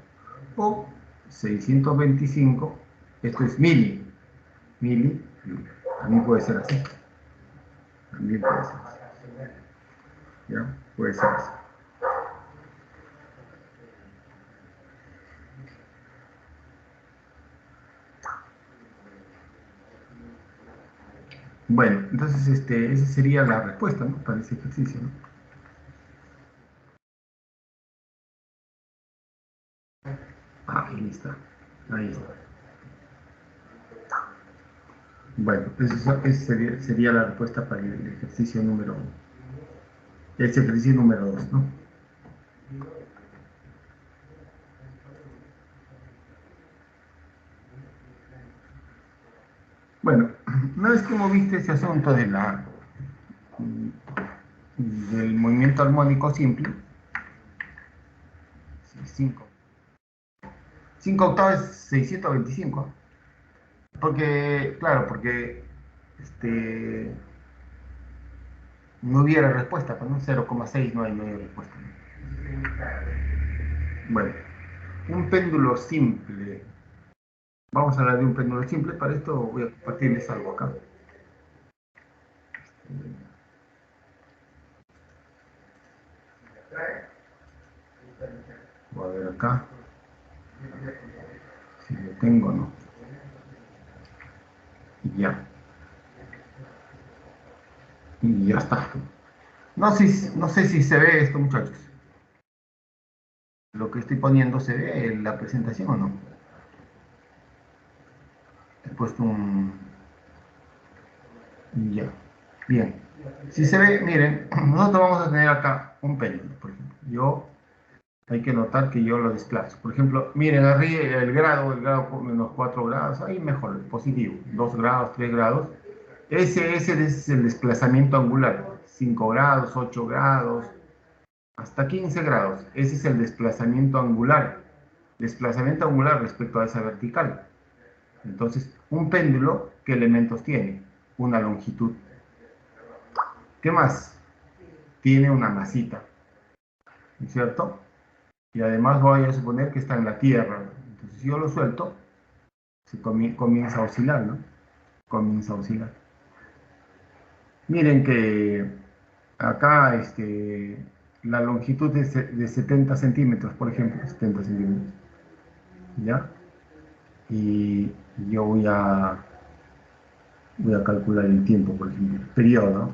Speaker 1: O 625, esto es mili, también puede ser así. También puede ser así. ¿Ya? Puede ser así. Bueno, entonces esa sería la respuesta, ¿no? Para ese ejercicio, ¿no? Ahí está. Ahí está. Bueno, esa sería la respuesta para el ejercicio número 1. Ese ejercicio número 2, ¿no? Bueno, una vez que hemos visto ese asunto del movimiento armónico simple, 5 octavos es 625. Porque, claro, porque no hubiera respuesta, pues, ¿no? 0,6 no hay respuesta. Bueno, un péndulo simple. Vamos a hablar de un péndulo simple. Para esto voy a compartirles algo acá. Voy a ver acá. Si lo tengo o no. Y ya. Y ya está. No sé si se ve esto, muchachos. Lo que estoy poniendo, ¿se ve en la presentación o no? He puesto un... Ya. Bien. Si se ve, miren, nosotros vamos a tener acá un péndulo, por ejemplo. Hay que notar que yo lo desplazo. Por ejemplo, miren, arriba el grado menos 4 grados, ahí mejor, positivo, 2 grados, 3 grados. Ese es el desplazamiento angular, 5 grados, 8 grados, hasta 15 grados. Ese es el desplazamiento angular. Desplazamiento angular respecto a esa vertical. Entonces, un péndulo, ¿qué elementos tiene? Una longitud. ¿Qué más? Tiene una masita, ¿no es cierto? Y además voy a suponer que está en la Tierra. Entonces, si yo lo suelto, se comienza a oscilar, ¿no? Comienza a oscilar. Miren que acá la longitud es de 70 centímetros, por ejemplo, 70 centímetros. ¿Ya? Y yo voy a calcular el tiempo, por ejemplo, el periodo.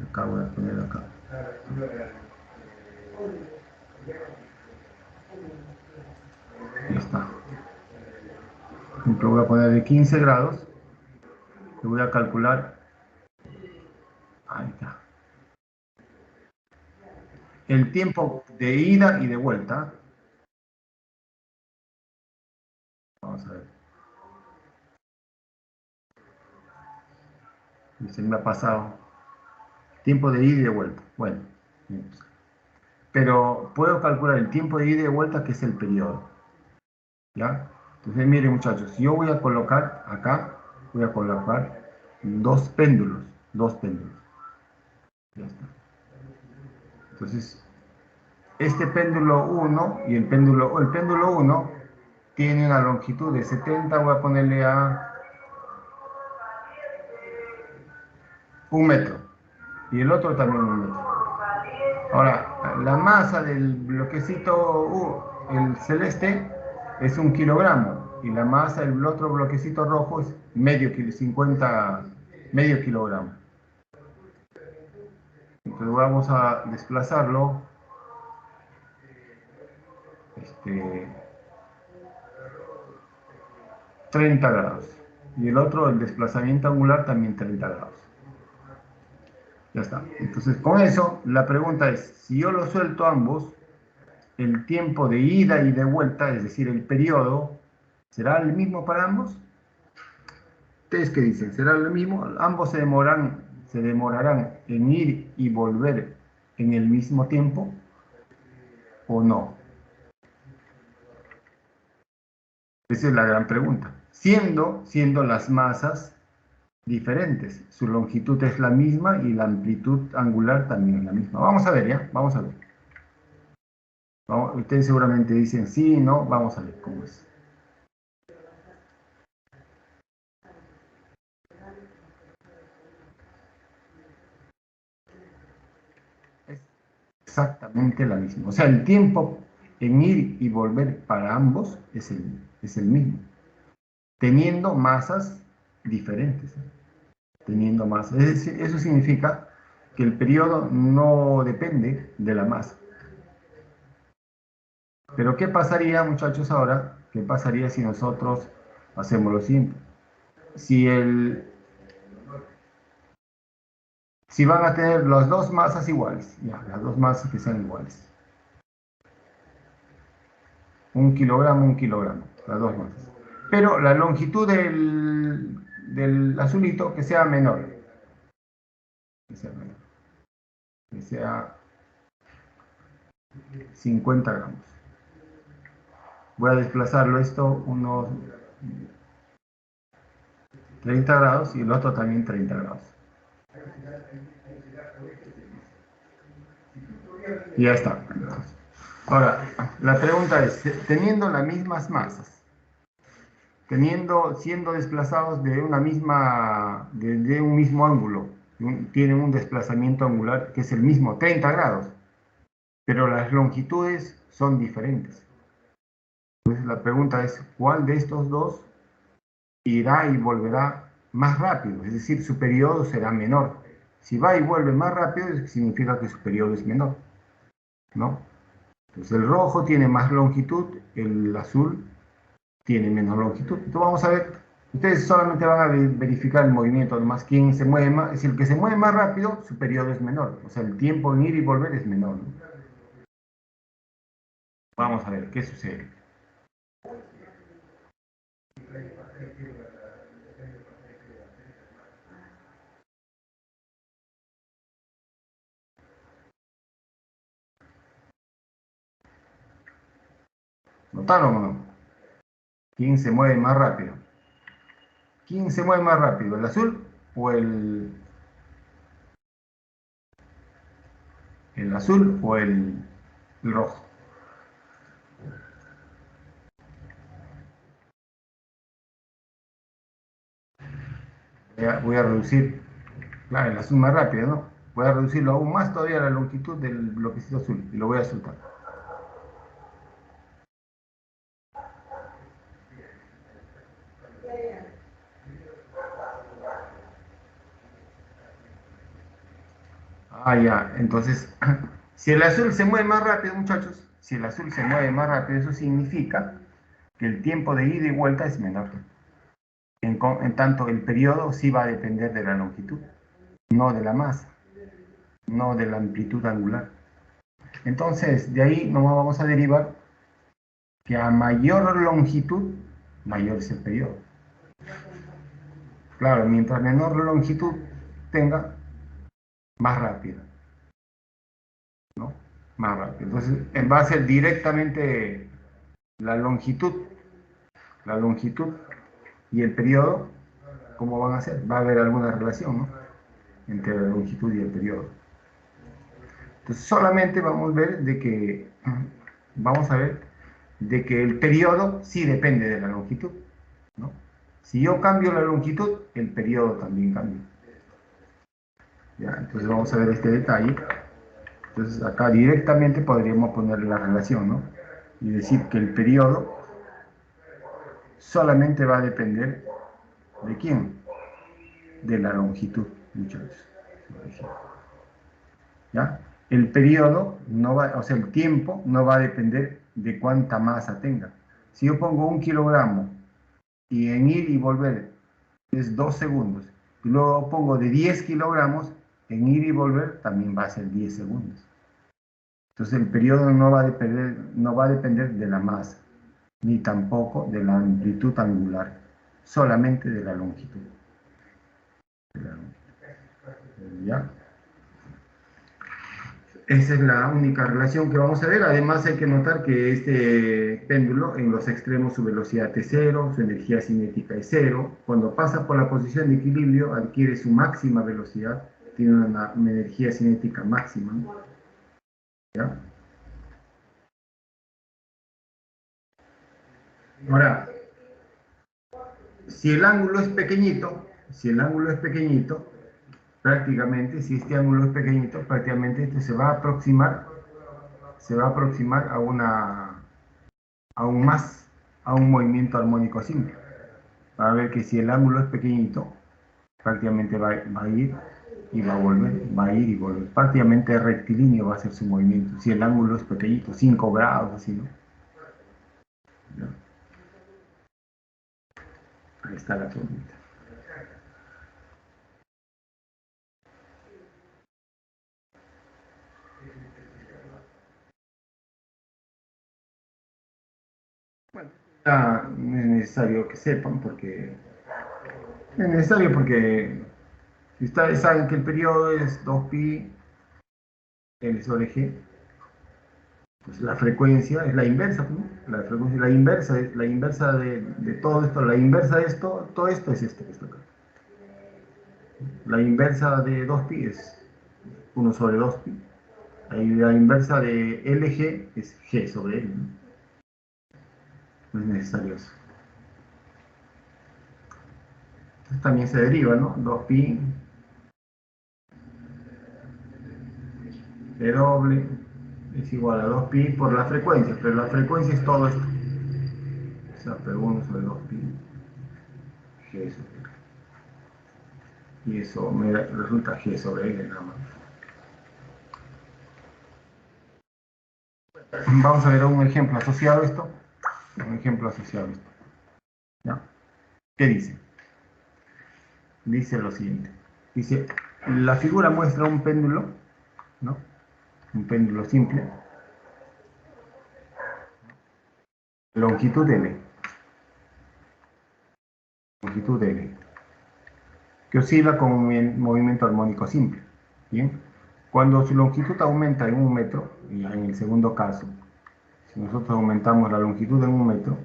Speaker 1: Acá voy a poner acá. Ya está. Por ejemplo, voy a poner de 15 grados. Y voy a calcular. Ahí está. El tiempo de ida y de vuelta. Vamos a ver. Se me ha pasado. Tiempo de ida y de vuelta. Bueno. Pero puedo calcular el tiempo de ida y de vuelta, que es el periodo. ¿Ya? Entonces, miren, muchachos, yo voy a colocar acá, voy a colocar dos péndulos. Ya está. Entonces, este péndulo 1 y el péndulo 1 tiene una longitud de 70, voy a ponerle a 1 metro. Y el otro también 1 metro. Ahora, la masa del bloquecito el celeste, es 1 kilogramo. Y la masa del otro bloquecito rojo es medio kilogramo. Entonces vamos a desplazarlo. 30 grados. Y el otro, el desplazamiento angular, también 30 grados. Ya está. Entonces, con eso, la pregunta es, si yo lo suelto ambos, el tiempo de ida y de vuelta, es decir, el periodo, ¿será el mismo para ambos? ¿Ustedes qué dicen? ¿Será lo mismo? ¿Ambos se demorarán en ir y volver en el mismo tiempo o no? Esa es la gran pregunta. Siendo las masas diferentes. Su longitud es la misma y la amplitud angular también es la misma. Vamos a ver, ¿ya? Vamos a ver. Ustedes seguramente dicen sí, no. Vamos a ver cómo es. Es exactamente la misma. O sea, el tiempo en ir y volver para ambos es el mismo. Teniendo masas diferentes. Teniendo masas. Es decir, eso significa que el periodo no depende de la masa. Pero ¿qué pasaría, muchachos, ahora? ¿Qué pasaría si nosotros hacemos lo siguiente? Si van a tener las dos masas iguales, ya, las dos masas que sean iguales. 1 kilogramo, las dos masas. Pero la longitud del azulito que sea menor. Que sea menor. Que sea 50 gramos. Voy a desplazarlo esto unos 30 grados y el otro también 30 grados. Y ya está. Ahora, la pregunta es, teniendo las mismas masas, siendo desplazados de un mismo ángulo, tienen un desplazamiento angular que es el mismo, 30 grados, pero las longitudes son diferentes. Entonces la pregunta es, ¿cuál de estos dos irá y volverá más rápido? Es decir, su periodo será menor. Si va y vuelve más rápido, significa que su periodo es menor, ¿no? Entonces el rojo tiene más longitud, el azul tiene menos longitud. Entonces vamos a ver, ustedes solamente van a verificar el movimiento, además quién se mueve más, es decir, el que se mueve más rápido, su periodo es menor, o sea, el tiempo en ir y volver es menor, ¿no? Vamos a ver, ¿qué sucede? ¿Notaron o no? ¿Quién se mueve más rápido? ¿Quién se mueve más rápido, el azul o el azul o el rojo? Voy a reducir, claro, el azul más rápido, ¿no? Voy a reducirlo aún más todavía la longitud del bloquecito azul y lo voy a soltar. Ah, ya, entonces, si el azul se mueve más rápido, muchachos, si el azul se mueve más rápido, eso significa que el tiempo de ida y vuelta es menor. En tanto, el periodo sí va a depender de la longitud, no de la masa, no de la amplitud angular. Entonces, de ahí nos vamos a derivar que a mayor longitud, mayor es el periodo. Claro, mientras menor longitud tenga, más rápido, ¿no? Más rápido. Entonces, va a ser directamente la longitud y el periodo, ¿cómo van a ser? Va a haber alguna relación, ¿no? Entre la longitud y el periodo. Entonces, solamente vamos a ver de que el periodo sí depende de la longitud, ¿no? Si yo cambio la longitud, el periodo también cambia. ¿Ya? Entonces vamos a ver este detalle. Entonces Entonces acá directamente podríamos poner la relación, ¿no? Y decir que el periodo solamente va a depender ¿de quién? De la longitud, muchachos. ¿Ya? El periodo no va, o sea, el tiempo no va a depender de cuánta masa tenga. Si yo pongo 1 kilogramo y en ir y volver es 2 segundos, y luego pongo de 10 kilogramos, en ir y volver también va a ser 10 segundos. Entonces el periodo no va a depender de la masa, ni tampoco de la amplitud angular, solamente de la longitud. ¿Ya? Esa es la única relación que vamos a ver. Además hay que notar que este péndulo en los extremos su velocidad es cero, su energía cinética es cero. Cuando pasa por la posición de equilibrio adquiere su máxima velocidad, tiene una energía cinética máxima. ¿Ya? Ahora, si el ángulo es pequeñito, prácticamente, si este ángulo es pequeñito, prácticamente este se va a aproximar aún más a un movimiento armónico simple. Va a ver que si el ángulo es pequeñito, prácticamente va a ir y va a volver, va a ir y volver. Prácticamente rectilíneo va a ser su movimiento. Si el ángulo es pequeñito, 5 grados, así, ¿no? ¿Ya? Ahí está la pregunta. Bueno, ya no es necesario que sepan porque es necesario porque si ustedes saben que el periodo es 2pi L sobre G, pues la frecuencia es la inversa, ¿no? La frecuencia es la inversa de todo esto, la inversa de esto, todo esto es esto acá. La inversa de 2pi es 1 sobre 2pi. La inversa de LG es G sobre L, ¿no? No es necesario eso. Entonces también se deriva, ¿no? 2pi W es igual a 2pi por la frecuencia, pero la frecuencia es todo esto. O sea, pero 1 sobre 2pi G sobre L. Y eso me resulta G sobre L nada más. Vamos a ver un ejemplo asociado a esto. Un ejemplo asociado a esto. ¿Ya? ¿Qué dice? Dice lo siguiente. Dice, la figura muestra un péndulo, ¿no? Un péndulo simple, longitud L, longitud L, que oscila con un movimiento armónico simple. ¿Bien? Cuando su longitud aumenta en 1 metro, y en el segundo caso, si nosotros aumentamos la longitud en 1 metro,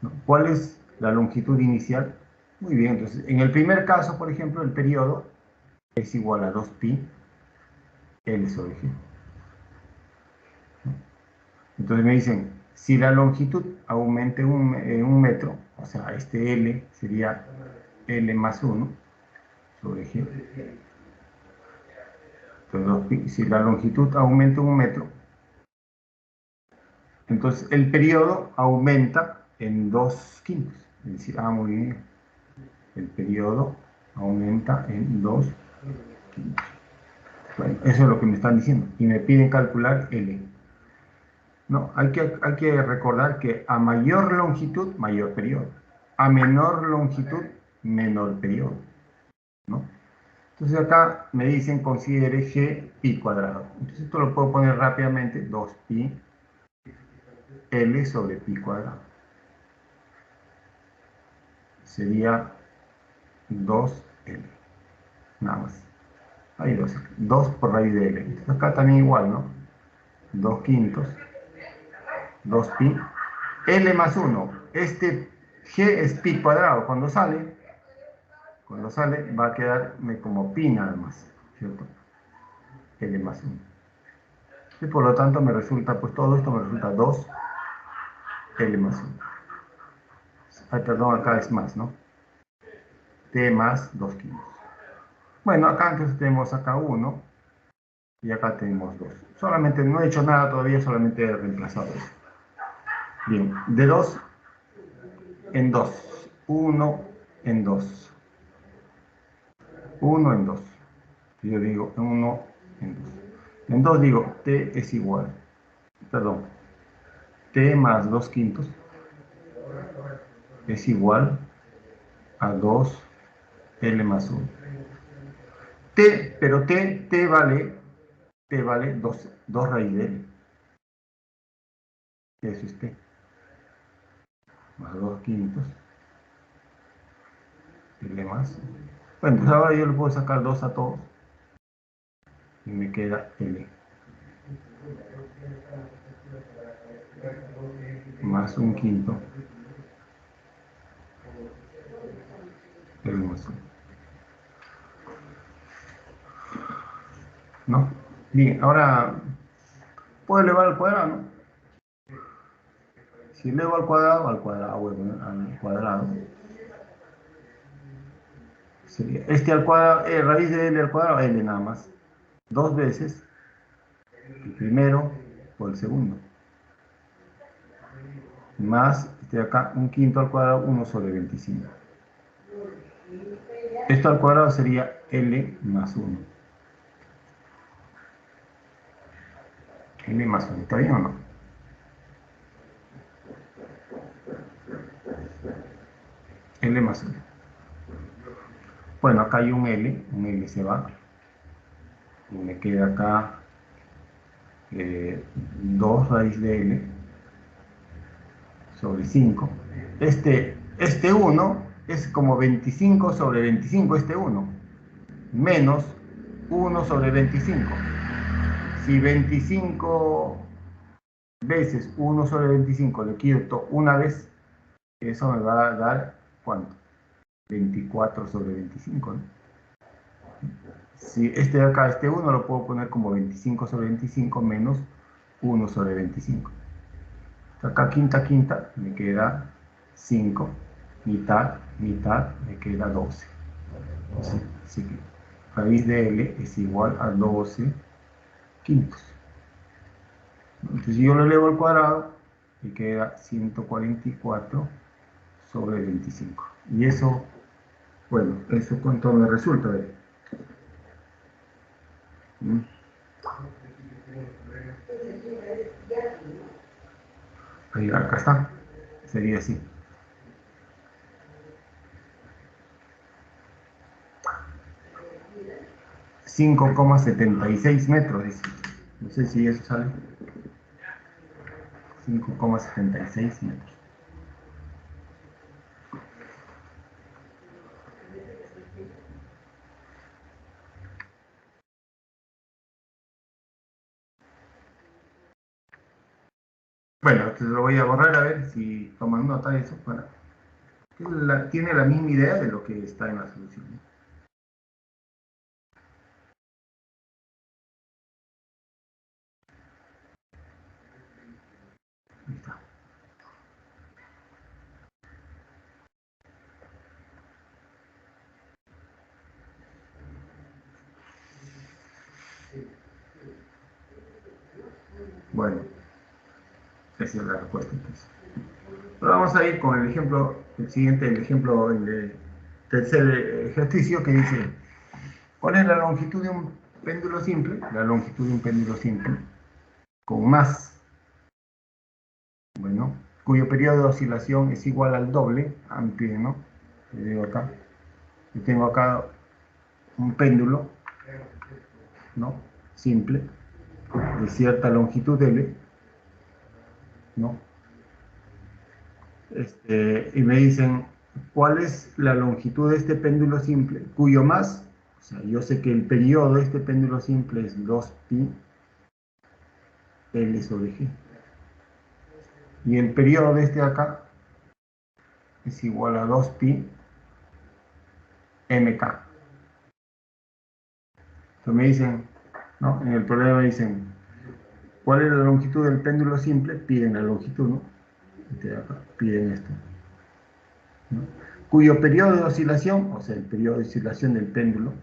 Speaker 1: ¿no? ¿Cuál es la longitud inicial? Muy bien, entonces, en el primer caso, por ejemplo, el periodo es igual a 2pi L sobre G. Entonces me dicen, si la longitud aumenta en 1 metro, o sea, este L sería L más 1 sobre G. Entonces, si la longitud aumenta en 1 metro, entonces el periodo aumenta en 2/5. Es decir, muy bien, el periodo aumenta en 2/5. Bueno, eso es lo que me están diciendo. Y me piden calcular L. No, hay que recordar que a mayor longitud, mayor periodo. A menor longitud, menor periodo, ¿no? Entonces acá me dicen considere G pi cuadrado. Entonces esto lo puedo poner rápidamente, 2pi L sobre pi cuadrado. Sería 2L, nada más. Ahí 2 por raíz de L. Entonces acá también igual, ¿no? 2/5, 2pi, L más 1. Este G es pi cuadrado. Cuando sale va a quedarme como pi nada más, ¿cierto? L más 1. Y por lo tanto me resulta, pues todo esto me resulta 2 L más 1. Ay, perdón, acá es más, ¿no? T más 2/5. Bueno, acá entonces tenemos acá 1 Y acá tenemos 2. Solamente no he hecho nada todavía, solamente he reemplazado eso. Bien, de 2 en 2. 1 en 2. 1 en 2. Yo digo 1 en 2. En 2 digo t es igual, perdón, t más 2 quintos es igual a 2L más 1. T, pero T vale 2 raíz de L. Eso es T. Más 2 quintos. L más. Bueno, pues ahora yo le puedo sacar 2 a todos. Y me queda L. Más un quinto. L más 1. ¿No? Bien, ahora puedo elevar al cuadrado, ¿no? Si elevo al cuadrado, bueno, al cuadrado, sería este al cuadrado, raíz de L al cuadrado, L nada más. 2 veces el primero por el segundo. Más este de acá, un quinto al cuadrado, 1 sobre 25. Esto al cuadrado sería L más 1. L más 1, ¿está bien o no? L más 1. Bueno, acá hay un L se va. Y me queda acá 2 raíz de L sobre 5. Este 1 es como 25 sobre 25, este 1. Menos 1 sobre 25. Si 25 veces 1 sobre 25 le quito una vez, eso me va a dar, ¿cuánto? 24 sobre 25, ¿no? Si este de acá, este 1 lo puedo poner como 25 sobre 25 menos 1 sobre 25. Acá quinta, me queda 5. Mitad, me queda 12. Así que raíz de L es igual a 12 quintos. Entonces si yo lo elevo al cuadrado, me queda 144 sobre 25. Y eso, bueno, ¿eso cuánto me resulta? Ahí, acá está. Sería así. 5,76 metros, dice. No sé si eso sale. 5,76 metros. Bueno, entonces lo voy a borrar a ver si toman nota de eso para... Tiene la misma idea de lo que está en la solución, ¿no? Ahí está. Bueno, esa es la respuesta entonces. Ahora vamos a ir con el ejemplo, el ejemplo, el tercer ejercicio que dice, ¿cuál es la longitud de un péndulo simple? La longitud de un péndulo simple con más, bueno, cuyo periodo de oscilación es igual al doble, amplio, ¿no? Le digo acá, yo tengo acá un péndulo, ¿no? Simple, de cierta longitud L, ¿no? Y me dicen, ¿cuál es la longitud de este péndulo simple? Cuyo más, o sea, yo sé que el periodo de este péndulo simple es 2pi L sobre G. Y el periodo de este de acá es igual a 2pi MK. Entonces me dicen, ¿no? En el problema me dicen, ¿cuál es la longitud del péndulo simple? Piden la longitud, ¿no? De acá, piden esto, ¿no? Cuyo periodo de oscilación, o sea, el periodo de oscilación del péndulo,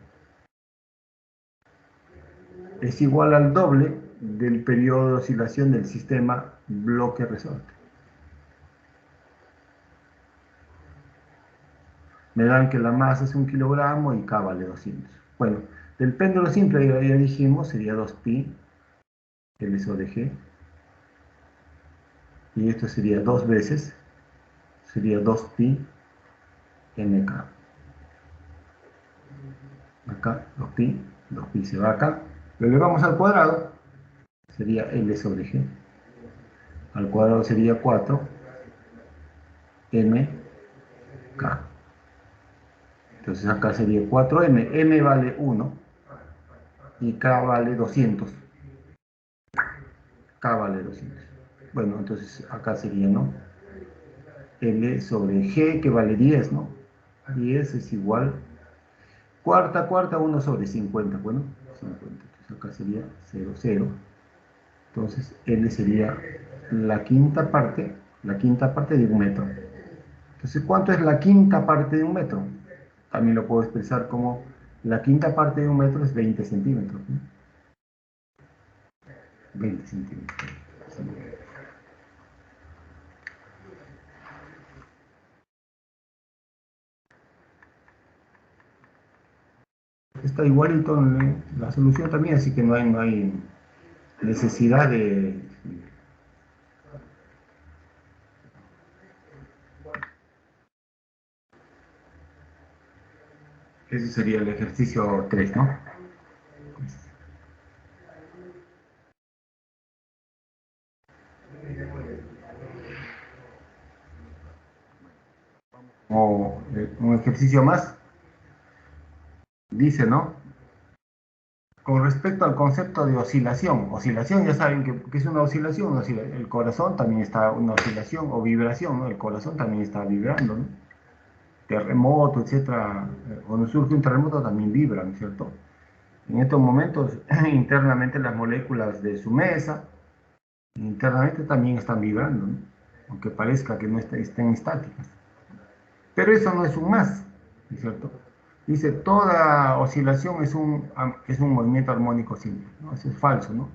Speaker 1: es igual al doble del periodo de oscilación del sistema bloque-resorte. Me dan que la masa es 1 kilogramo y K vale 200. Bueno, del péndulo simple ya dijimos, sería 2pi L sobre G. Y esto sería 2 veces, sería 2pi NK. Acá, 2pi se va acá. Lo elevamos al cuadrado, sería L sobre G. Al cuadrado sería 4 MK. Entonces acá sería 4M. M vale 1 y K vale 200. K vale 200. Bueno, entonces acá sería, ¿no? L sobre G, que vale 10, ¿no? 10 es igual. Cuarta, 1 sobre 50. Bueno, 50. Entonces acá sería 0, 0. Entonces L sería la quinta parte de 1 metro. Entonces, ¿cuánto es la quinta parte de 1 metro? También lo puedo expresar como la quinta parte de 1 metro es 20 centímetros, ¿no? 20 centímetros. Está igualito en la solución también, así que no hay necesidad de... Ese sería el ejercicio 3, ¿no? O un ejercicio más, dice, ¿no? Con respecto al concepto de oscilación ya saben que es una oscilación, el corazón también está una oscilación o vibración, ¿no? El corazón también está vibrando, ¿no? Terremoto, etcétera, cuando surge un terremoto también vibran, ¿cierto? En estos momentos, internamente las moléculas de su mesa, internamente también están vibrando, ¿no? Aunque parezca que no estén estáticas. Pero eso no es un más, ¿no es cierto? Dice, toda oscilación es un movimiento armónico simple, ¿no? Eso es falso, ¿no?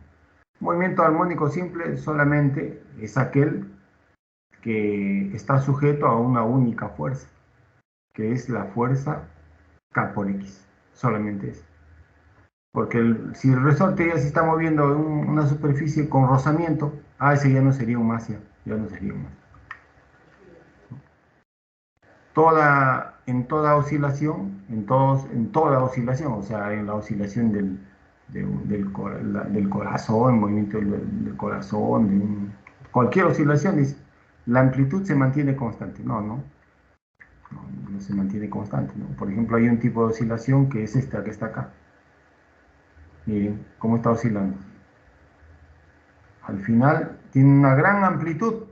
Speaker 1: Un movimiento armónico simple solamente es aquel que está sujeto a una única fuerza, que es la fuerza K por X, solamente eso. Porque si el resorte ya se está moviendo en una superficie con rozamiento, ese ya no sería un más, ya no sería un más. En toda oscilación, en toda oscilación, o sea, en la oscilación del corazón, movimiento del corazón, cualquier oscilación, dice, la amplitud se mantiene constante. No se mantiene constante, ¿no? Por ejemplo, hay un tipo de oscilación que es esta que está acá. Miren cómo está oscilando. Al final tiene una gran amplitud,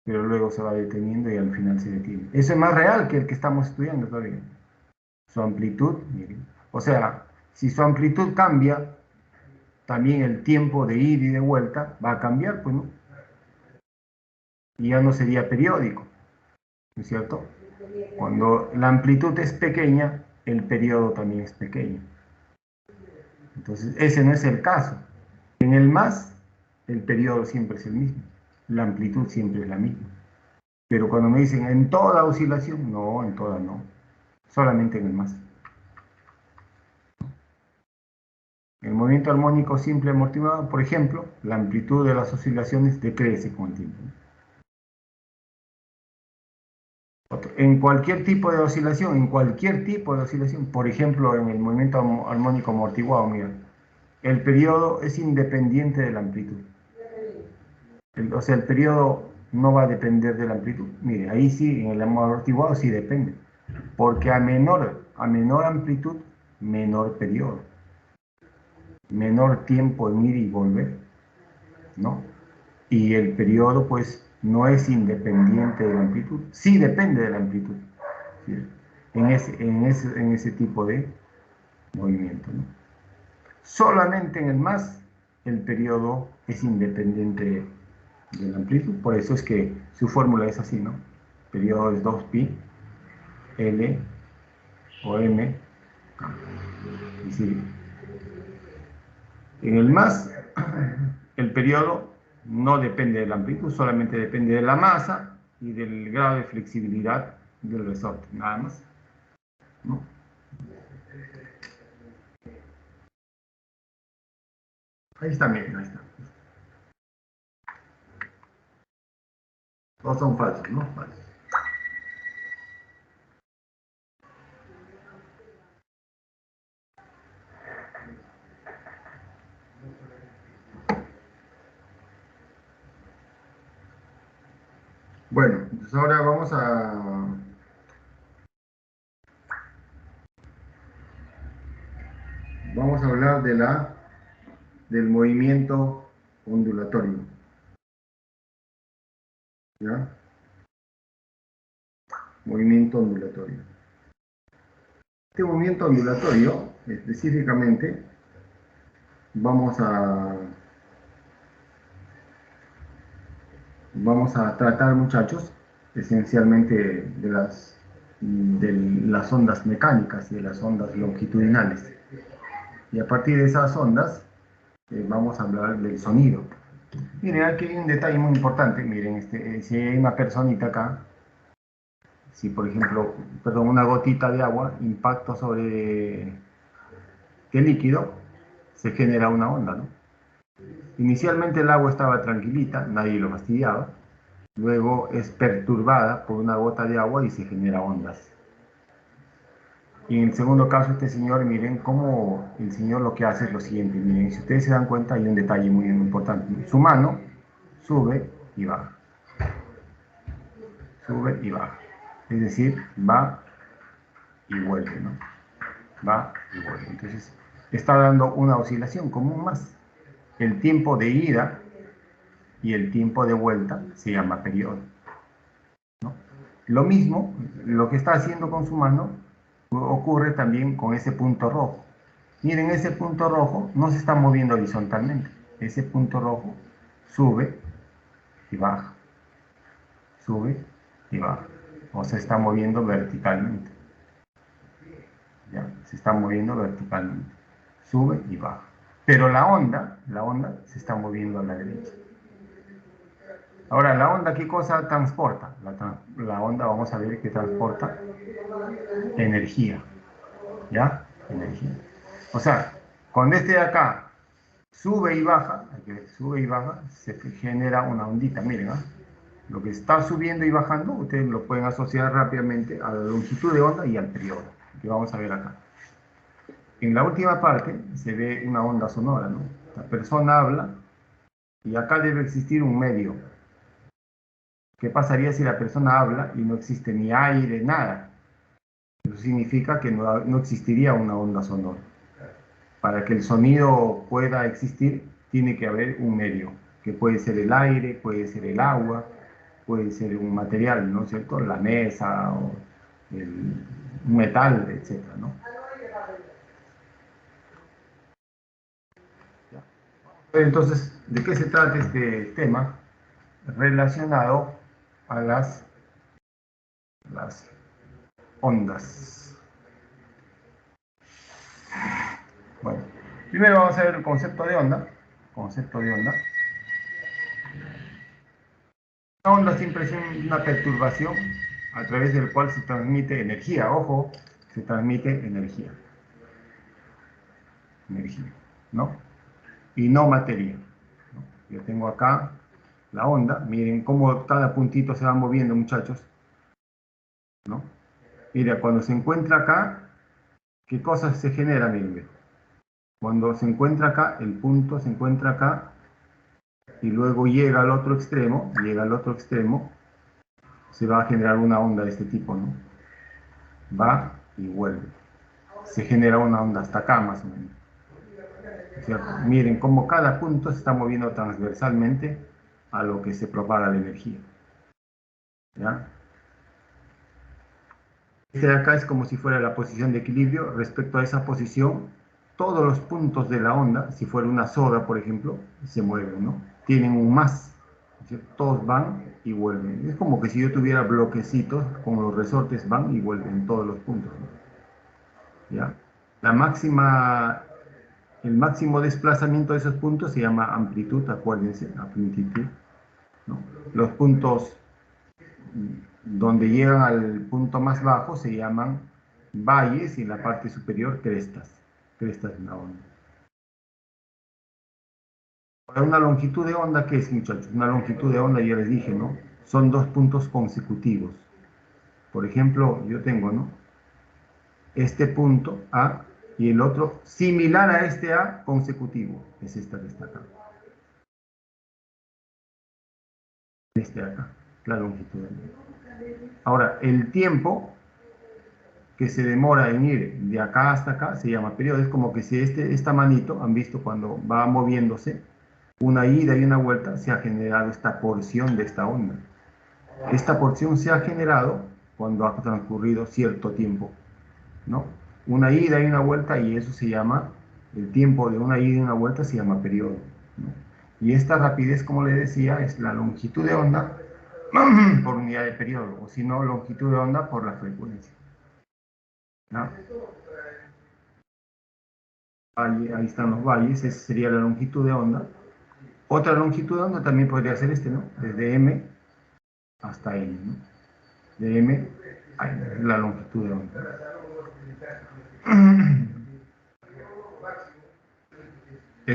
Speaker 1: pero luego se va deteniendo y al final se detiene. Eso es más real que el que estamos estudiando todavía. Su amplitud, miren. O sea, si su amplitud cambia, también el tiempo de ida y de vuelta va a cambiar, pues, ¿no? Y ya no sería periódico, ¿no es cierto? Cuando la amplitud es pequeña, el periodo también es pequeño. Entonces, ese no es el caso. En el más, el periodo siempre es el mismo. La amplitud siempre es la misma. Pero cuando me dicen en toda oscilación, no, en toda no. Solamente en el más. El movimiento armónico simple amortiguado, por ejemplo, la amplitud de las oscilaciones decrece con el tiempo. En cualquier tipo de oscilación, por ejemplo, en el movimiento armónico amortiguado, mira, el periodo es independiente de la amplitud. O sea, el periodo no va a depender de la amplitud. Mire, ahí sí, en el amortiguado sí depende. Porque a menor amplitud, menor periodo. Menor tiempo en ir y volver, ¿no? Y el periodo, pues, no es independiente de la amplitud. Sí depende de la amplitud. ¿Sí? En ese tipo de movimiento, ¿no? Solamente en el más, el periodo es independiente de la amplitud. Por eso es que su fórmula es así, ¿no? El periodo es 2pi L o M. Es decir, En el más, el periodo no depende de la amplitud, solamente depende de la masa y del grado de flexibilidad del resorte, nada más, ¿no? Ahí está, miren, ahí está. Todos son falsos, ¿no? Falsos. Bueno, entonces ahora vamos a hablar del movimiento ondulatorio, ¿ya? Movimiento ondulatorio. Este movimiento ondulatorio, específicamente, vamos a, vamos a tratar, muchachos, esencialmente de las ondas mecánicas y de las ondas longitudinales. Y a partir de esas ondas, vamos a hablar del sonido. Miren, aquí hay un detalle muy importante. Miren, si hay una personita acá, si por ejemplo, perdón, una gotita de agua impacta sobre el líquido, se genera una onda, ¿no? Inicialmente el agua estaba tranquilita, nadie lo fastidiaba. Luego es perturbada por una gota de agua y se genera ondas. Y en el segundo caso, este señor, miren cómo el señor lo que hace es lo siguiente. Miren, si ustedes se dan cuenta, hay un detalle muy importante. Su mano sube y baja. Sube y baja. Es decir, va y vuelve, ¿no? Va y vuelve. Entonces, está dando una oscilación común más. El tiempo de ida y el tiempo de vuelta se llama periodo, ¿no? Lo mismo, lo que está haciendo con su mano, ocurre también con ese punto rojo. Miren, ese punto rojo no se está moviendo horizontalmente. Ese punto rojo sube y baja, sube y baja. O se está moviendo verticalmente. ¿Ya? Se está moviendo verticalmente. Sube y baja. Pero la onda se está moviendo a la derecha. Ahora, la onda, ¿qué cosa transporta? La onda, vamos a ver que transporta energía. ¿Ya? Energía. O sea, cuando este de acá sube y baja, se genera una ondita. Miren, ¿ah? Lo que está subiendo y bajando, ustedes lo pueden asociar rápidamente a la longitud de onda y al periodo, que vamos a ver acá. En la última parte se ve una onda sonora, ¿no? La persona habla y acá debe existir un medio. ¿Qué pasaría si la persona habla y no existe ni aire, nada? Eso significa que no existiría una onda sonora. Para que el sonido pueda existir, tiene que haber un medio, que puede ser el aire, puede ser el agua, puede ser un material, ¿no es cierto? La mesa o un metal, etcétera, ¿no? Entonces, ¿de qué se trata este tema? Relacionado a las ondas. Bueno, primero vamos a ver el concepto de onda. Concepto de onda. La onda siempre es una perturbación a través del cual se transmite energía. Ojo, se transmite energía. Energía, ¿no? Y no materia, ¿no? Yo tengo acá la onda. Miren cómo cada puntito se va moviendo, muchachos, ¿no? Mira, cuando se encuentra acá, ¿qué cosas se generan? Miren, cuando se encuentra acá, el punto se encuentra acá y luego llega al otro extremo, se va a generar una onda de este tipo, ¿no? Va y vuelve. Se genera una onda hasta acá más o menos. O sea, miren cómo cada punto se está moviendo transversalmente a lo que se propaga la energía. ¿Ya? Este de acá es como si fuera la posición de equilibrio. Respecto a esa posición, todos los puntos de la onda, si fuera una soda, por ejemplo, se mueven, ¿no? Tienen un más. Todos van y vuelven. Es como que si yo tuviera bloquecitos, como los resortes van y vuelven todos los puntos, ¿no? ¿Ya? La máxima El máximo desplazamiento de esos puntos se llama amplitud, acuérdense, amplitud, ¿no? Los puntos donde llegan al punto más bajo se llaman valles y en la parte superior crestas, crestas de una onda. Ahora, una longitud de onda, ¿qué es, muchachos? Una longitud de onda, ya les dije, ¿no? Son dos puntos consecutivos. Por ejemplo, yo tengo, ¿no? Este punto A y el otro similar a este A consecutivo. Es esta que está acá. Este de acá, la longitud de onda. Ahora, el tiempo que se demora en ir de acá hasta acá se llama periodo. Es como que si esta manito, han visto cuando va moviéndose, una ida y una vuelta, se ha generado esta porción de esta onda. Esta porción se ha generado cuando ha transcurrido cierto tiempo, ¿no? Una ida y una vuelta, y eso se llama, el tiempo de una ida y una vuelta se llama periodo, ¿no? Y esta rapidez, como le decía, es la longitud de onda por unidad de periodo, o si no, longitud de onda por la frecuencia, ¿no? Ahí están los valles, esa sería la longitud de onda. Otra longitud de onda también podría ser ¿no? Desde M hasta N, ¿no? De M a la longitud de onda.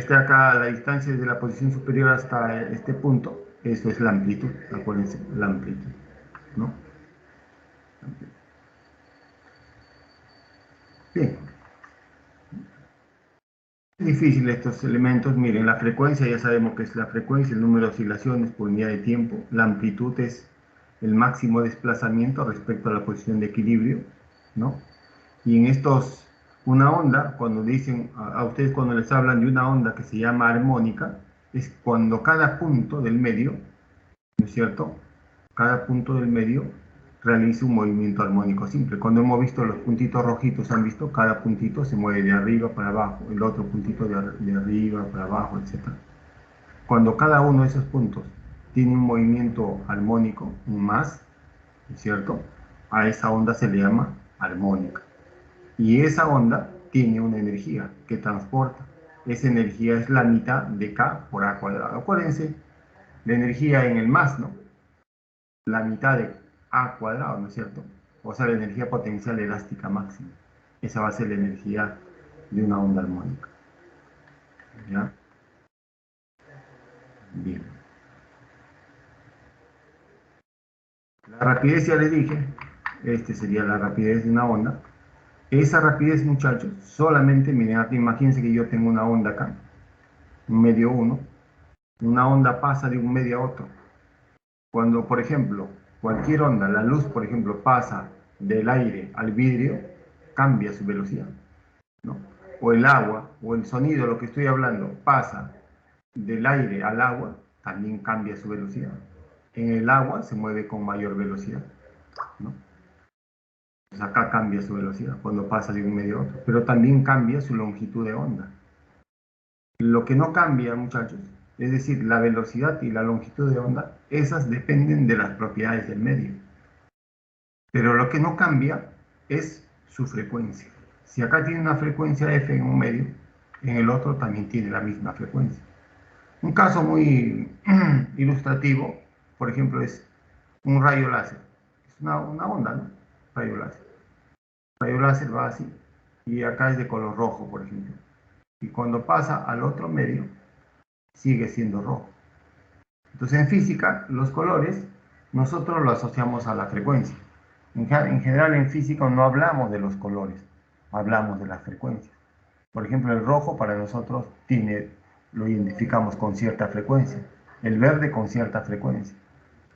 Speaker 1: Acá, la distancia desde la posición superior hasta este punto, eso es la amplitud, acuérdense, la amplitud, ¿no? Bien. Es difícil estos elementos, miren, la frecuencia, ya sabemos que es la frecuencia, el número de oscilaciones por unidad de tiempo, la amplitud es el máximo desplazamiento respecto a la posición de equilibrio, ¿no? Y en estos, una onda, cuando dicen a ustedes cuando les hablan de una onda que se llama armónica, es cuando cada punto del medio, ¿no es cierto? Cada punto del medio realiza un movimiento armónico simple. Cuando hemos visto los puntitos rojitos, han visto, cada puntito se mueve de arriba para abajo, el otro puntito de arriba para abajo, etc. Cuando cada uno de esos puntos tiene un movimiento armónico, un más, ¿no es cierto? A esa onda se le llama armónica. Y esa onda tiene una energía que transporta. Esa energía es la mitad de K por A cuadrado. Acuérdense, la energía en el más, ¿no? La mitad de A cuadrado, ¿no es cierto? O sea, la energía potencial elástica máxima. Esa va a ser la energía de una onda armónica. ¿Ya? Bien. La rapidez ya le dije, sería la rapidez de una onda. Esa rapidez, muchachos, solamente, miren, imagínense que yo tengo una onda acá, un medio 1. Una onda pasa de un medio a otro. Cuando, por ejemplo, cualquier onda, la luz, por ejemplo, pasa del aire al vidrio, cambia su velocidad, ¿no? O el agua, o el sonido, lo que estoy hablando, pasa del aire al agua, también cambia su velocidad. En el agua se mueve con mayor velocidad, ¿no? Pues acá cambia su velocidad cuando pasa de un medio a otro, pero también cambia su longitud de onda. Lo que no cambia, muchachos, es decir, la velocidad y la longitud de onda, esas dependen de las propiedades del medio. Pero lo que no cambia es su frecuencia. Si acá tiene una frecuencia F en un medio, en el otro también tiene la misma frecuencia. Un caso muy ilustrativo, por ejemplo, es un rayo láser. Es una onda, ¿no? Rayo láser. Rayo láser va así, y acá es de color rojo, por ejemplo. Y cuando pasa al otro medio, sigue siendo rojo. Entonces, en física, los colores nosotros los asociamos a la frecuencia. En general, en física no hablamos de los colores, hablamos de las frecuencias. Por ejemplo, el rojo para nosotros lo identificamos con cierta frecuencia, el verde con cierta frecuencia,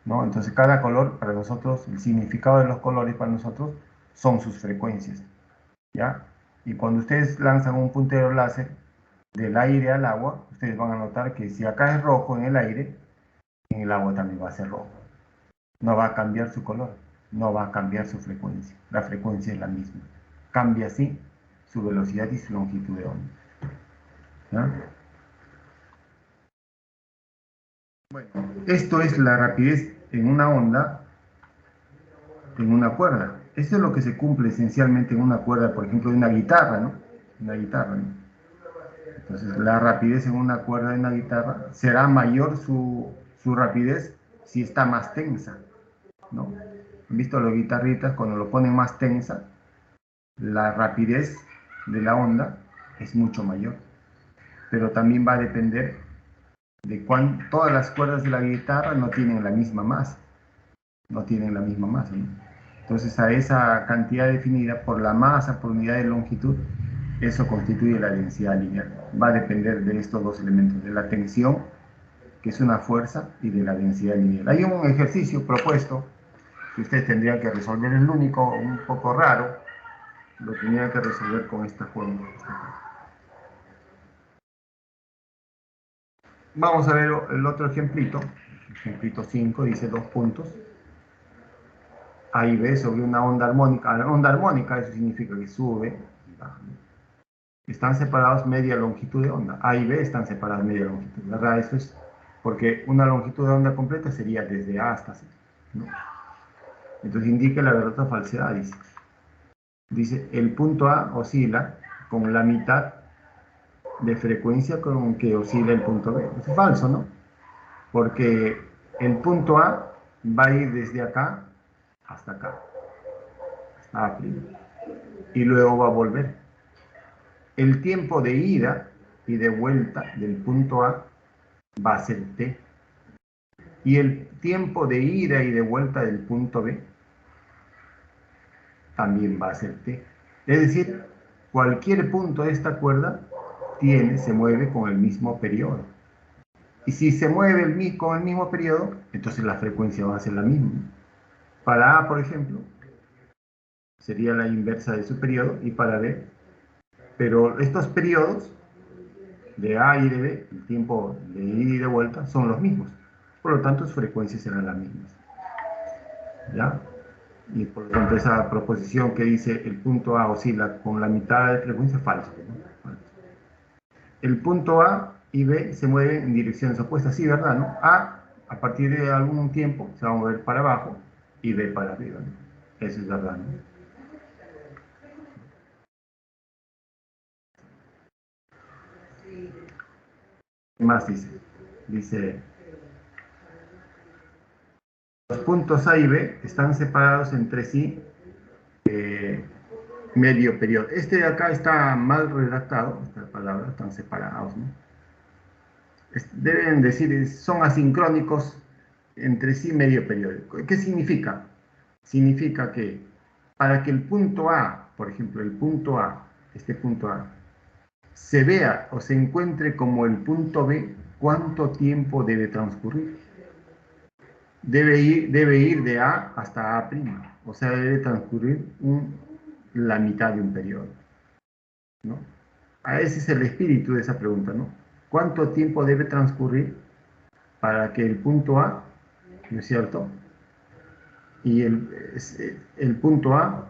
Speaker 1: ¿no? Entonces, cada color para nosotros, el significado de los colores para nosotros son sus frecuencias, ¿ya? Y cuando ustedes lanzan un puntero láser del aire al agua, ustedes van a notar que si acá es rojo en el aire, en el agua también va a ser rojo. No va a cambiar su color, no va a cambiar su frecuencia. La frecuencia es la misma. Cambia así su velocidad y su longitud de onda. ¿Ya? Bueno, esto es la rapidez en una onda, en una cuerda. Esto es lo que se cumple esencialmente en una cuerda, por ejemplo, de una guitarra, ¿no? Una guitarra, ¿no? Entonces, la rapidez en una cuerda de una guitarra será mayor su rapidez si está más tensa, ¿no? ¿Han visto los guitarristas cuando lo ponen más tensa? La rapidez de la onda es mucho mayor. Pero también va a depender de cuán todas las cuerdas de la guitarra no tienen la misma masa. No tienen la misma masa, ¿no? Entonces, a esa cantidad definida por la masa por unidad de longitud, eso constituye la densidad lineal. Va a depender de estos dos elementos, de la tensión, que es una fuerza, y de la densidad lineal. Hay un ejercicio propuesto que ustedes tendrían que resolver, el único, un poco raro, lo tendrían que resolver con esta fórmula. Vamos a ver el otro ejemplito. Ejemplito 5 dice 2 puntos. A y B sobre una onda armónica. La onda armónica, eso significa que sube, baja. Están separados media longitud de onda. A y B están separadas media longitud. ¿Verdad? Eso es porque una longitud de onda completa sería desde A hasta C, ¿no? Entonces indica la verdad o falsedad, dice. Dice, el punto A oscila con la mitad de frecuencia con que oscila el punto B. Es falso, ¿no? Porque el punto A va a ir desde acá hasta acá, hasta A', y luego va a volver. El tiempo de ida y de vuelta del punto A va a ser t. Y el tiempo de ida y de vuelta del punto B también va a ser t. Es decir, cualquier punto de esta cuerda se mueve con el mismo periodo. Y si se mueve con el mismo periodo, entonces la frecuencia va a ser la misma. Para A, por ejemplo, sería la inversa de su periodo, y para B. Pero estos periodos de A y de B, el tiempo de ida y de vuelta, son los mismos. Por lo tanto, sus frecuencias serán las mismas. ¿Ya? Y por lo tanto, esa proposición que dice el punto A oscila con la mitad de frecuencia, falso, ¿no? Falso. El punto A y B se mueven en direcciones opuestas, sí, ¿verdad? ¿No? A partir de algún tiempo, se va a mover para abajo y B para arriba, ¿no? Eso es verdad, ¿no? ¿Qué más dice? Dice, los puntos A y B están separados entre sí medio periodo. Este de acá está mal redactado, esta palabra, están separados, ¿no? Deben decir, son asincrónicos entre sí medio periodo. ¿Qué significa? Significa que para que el punto A, por ejemplo, el punto A, este punto A, se vea o se encuentre como el punto B, ¿cuánto tiempo debe transcurrir? Debe ir de A hasta A', o sea, debe transcurrir la mitad de un periodo, ¿no? Ese es el espíritu de esa pregunta, ¿no? ¿Cuánto tiempo debe transcurrir para que el punto A, ¿no es cierto? Y el punto A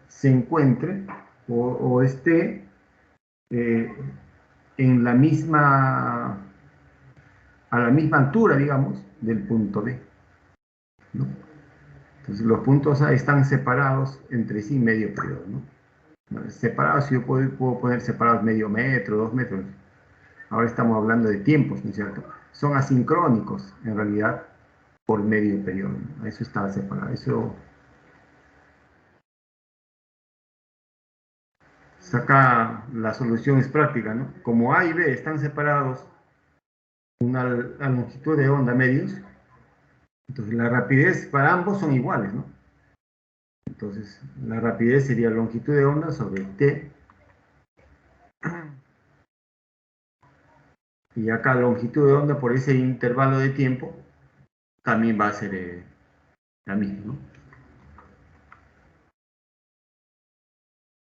Speaker 1: se encuentre o esté eh, en la misma, a la misma altura, digamos, del punto B, ¿no? Entonces los puntos A están separados entre sí medio periodo, ¿no? Separados, yo puedo poner separados medio metro, 2 metros. Ahora estamos hablando de tiempos, ¿no es cierto? Son asincrónicos, en realidad, por medio periodo, ¿no? Eso está separado. Eso saca la solución es práctica, ¿no? Como A y B están separados una longitud de onda medios, entonces la rapidez para ambos son iguales, ¿no? Entonces la rapidez sería longitud de onda sobre t, y acá longitud de onda por ese intervalo de tiempo también va a ser la misma, ¿no?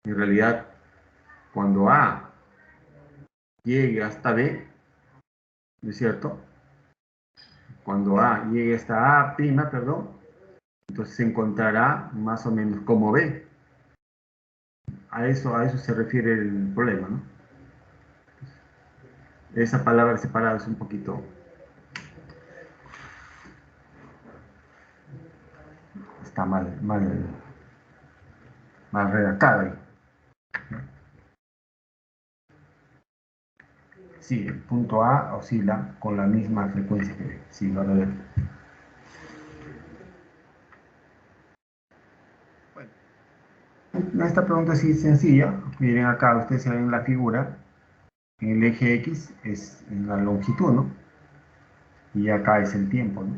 Speaker 1: En realidad, cuando A llegue hasta B, ¿no es cierto? Cuando A llegue hasta A', perdón, entonces se encontrará más o menos como B. A eso se refiere el problema, ¿no? Esa palabra separada es un poquito, está mal redactada ahí. Sí, el punto A oscila con la misma frecuencia que B. Sí, verdadero. Bueno, esta pregunta sí es sencilla. Miren acá, ustedes ven la figura. El eje X es la longitud, ¿no? Y acá es el tiempo, ¿no?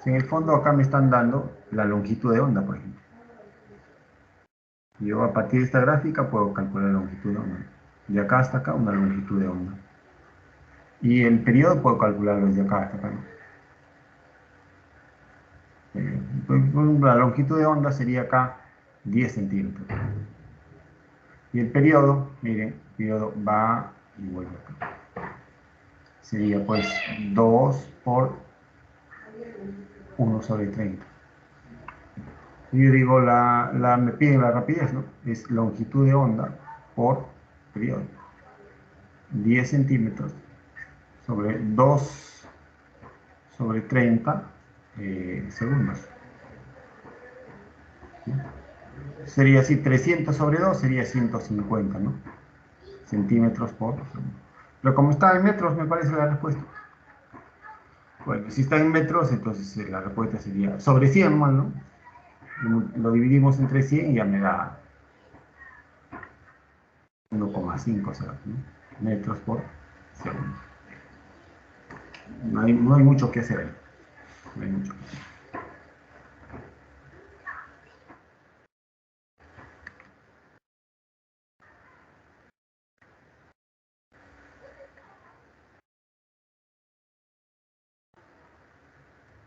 Speaker 1: En el fondo acá me están dando la longitud de onda, por ejemplo. Yo a partir de esta gráfica puedo calcular la longitud de onda. De acá hasta acá una longitud de onda. Y el periodo puedo calcularlo desde acá hasta acá, ¿no? La longitud de onda sería acá 10 centímetros. Y el periodo, miren, el periodo va y vuelve acá. Sería pues 2 por 1/30. Y yo digo, me piden la rapidez, ¿no? Es longitud de onda por periodo. 10 centímetros sobre 2/30 segundos. ¿Sí? Sería así, 300 sobre 2 sería 150, ¿no? Centímetros por segundo. Pero como está en metros, me parece la respuesta. Bueno, si está en metros, entonces la respuesta sería sobre 100 más, ¿no? Lo dividimos entre 100 y ya me da 1,5, o sea, ¿no? Metros por segundo. No hay mucho que hacer ahí. No hay mucho que hacer.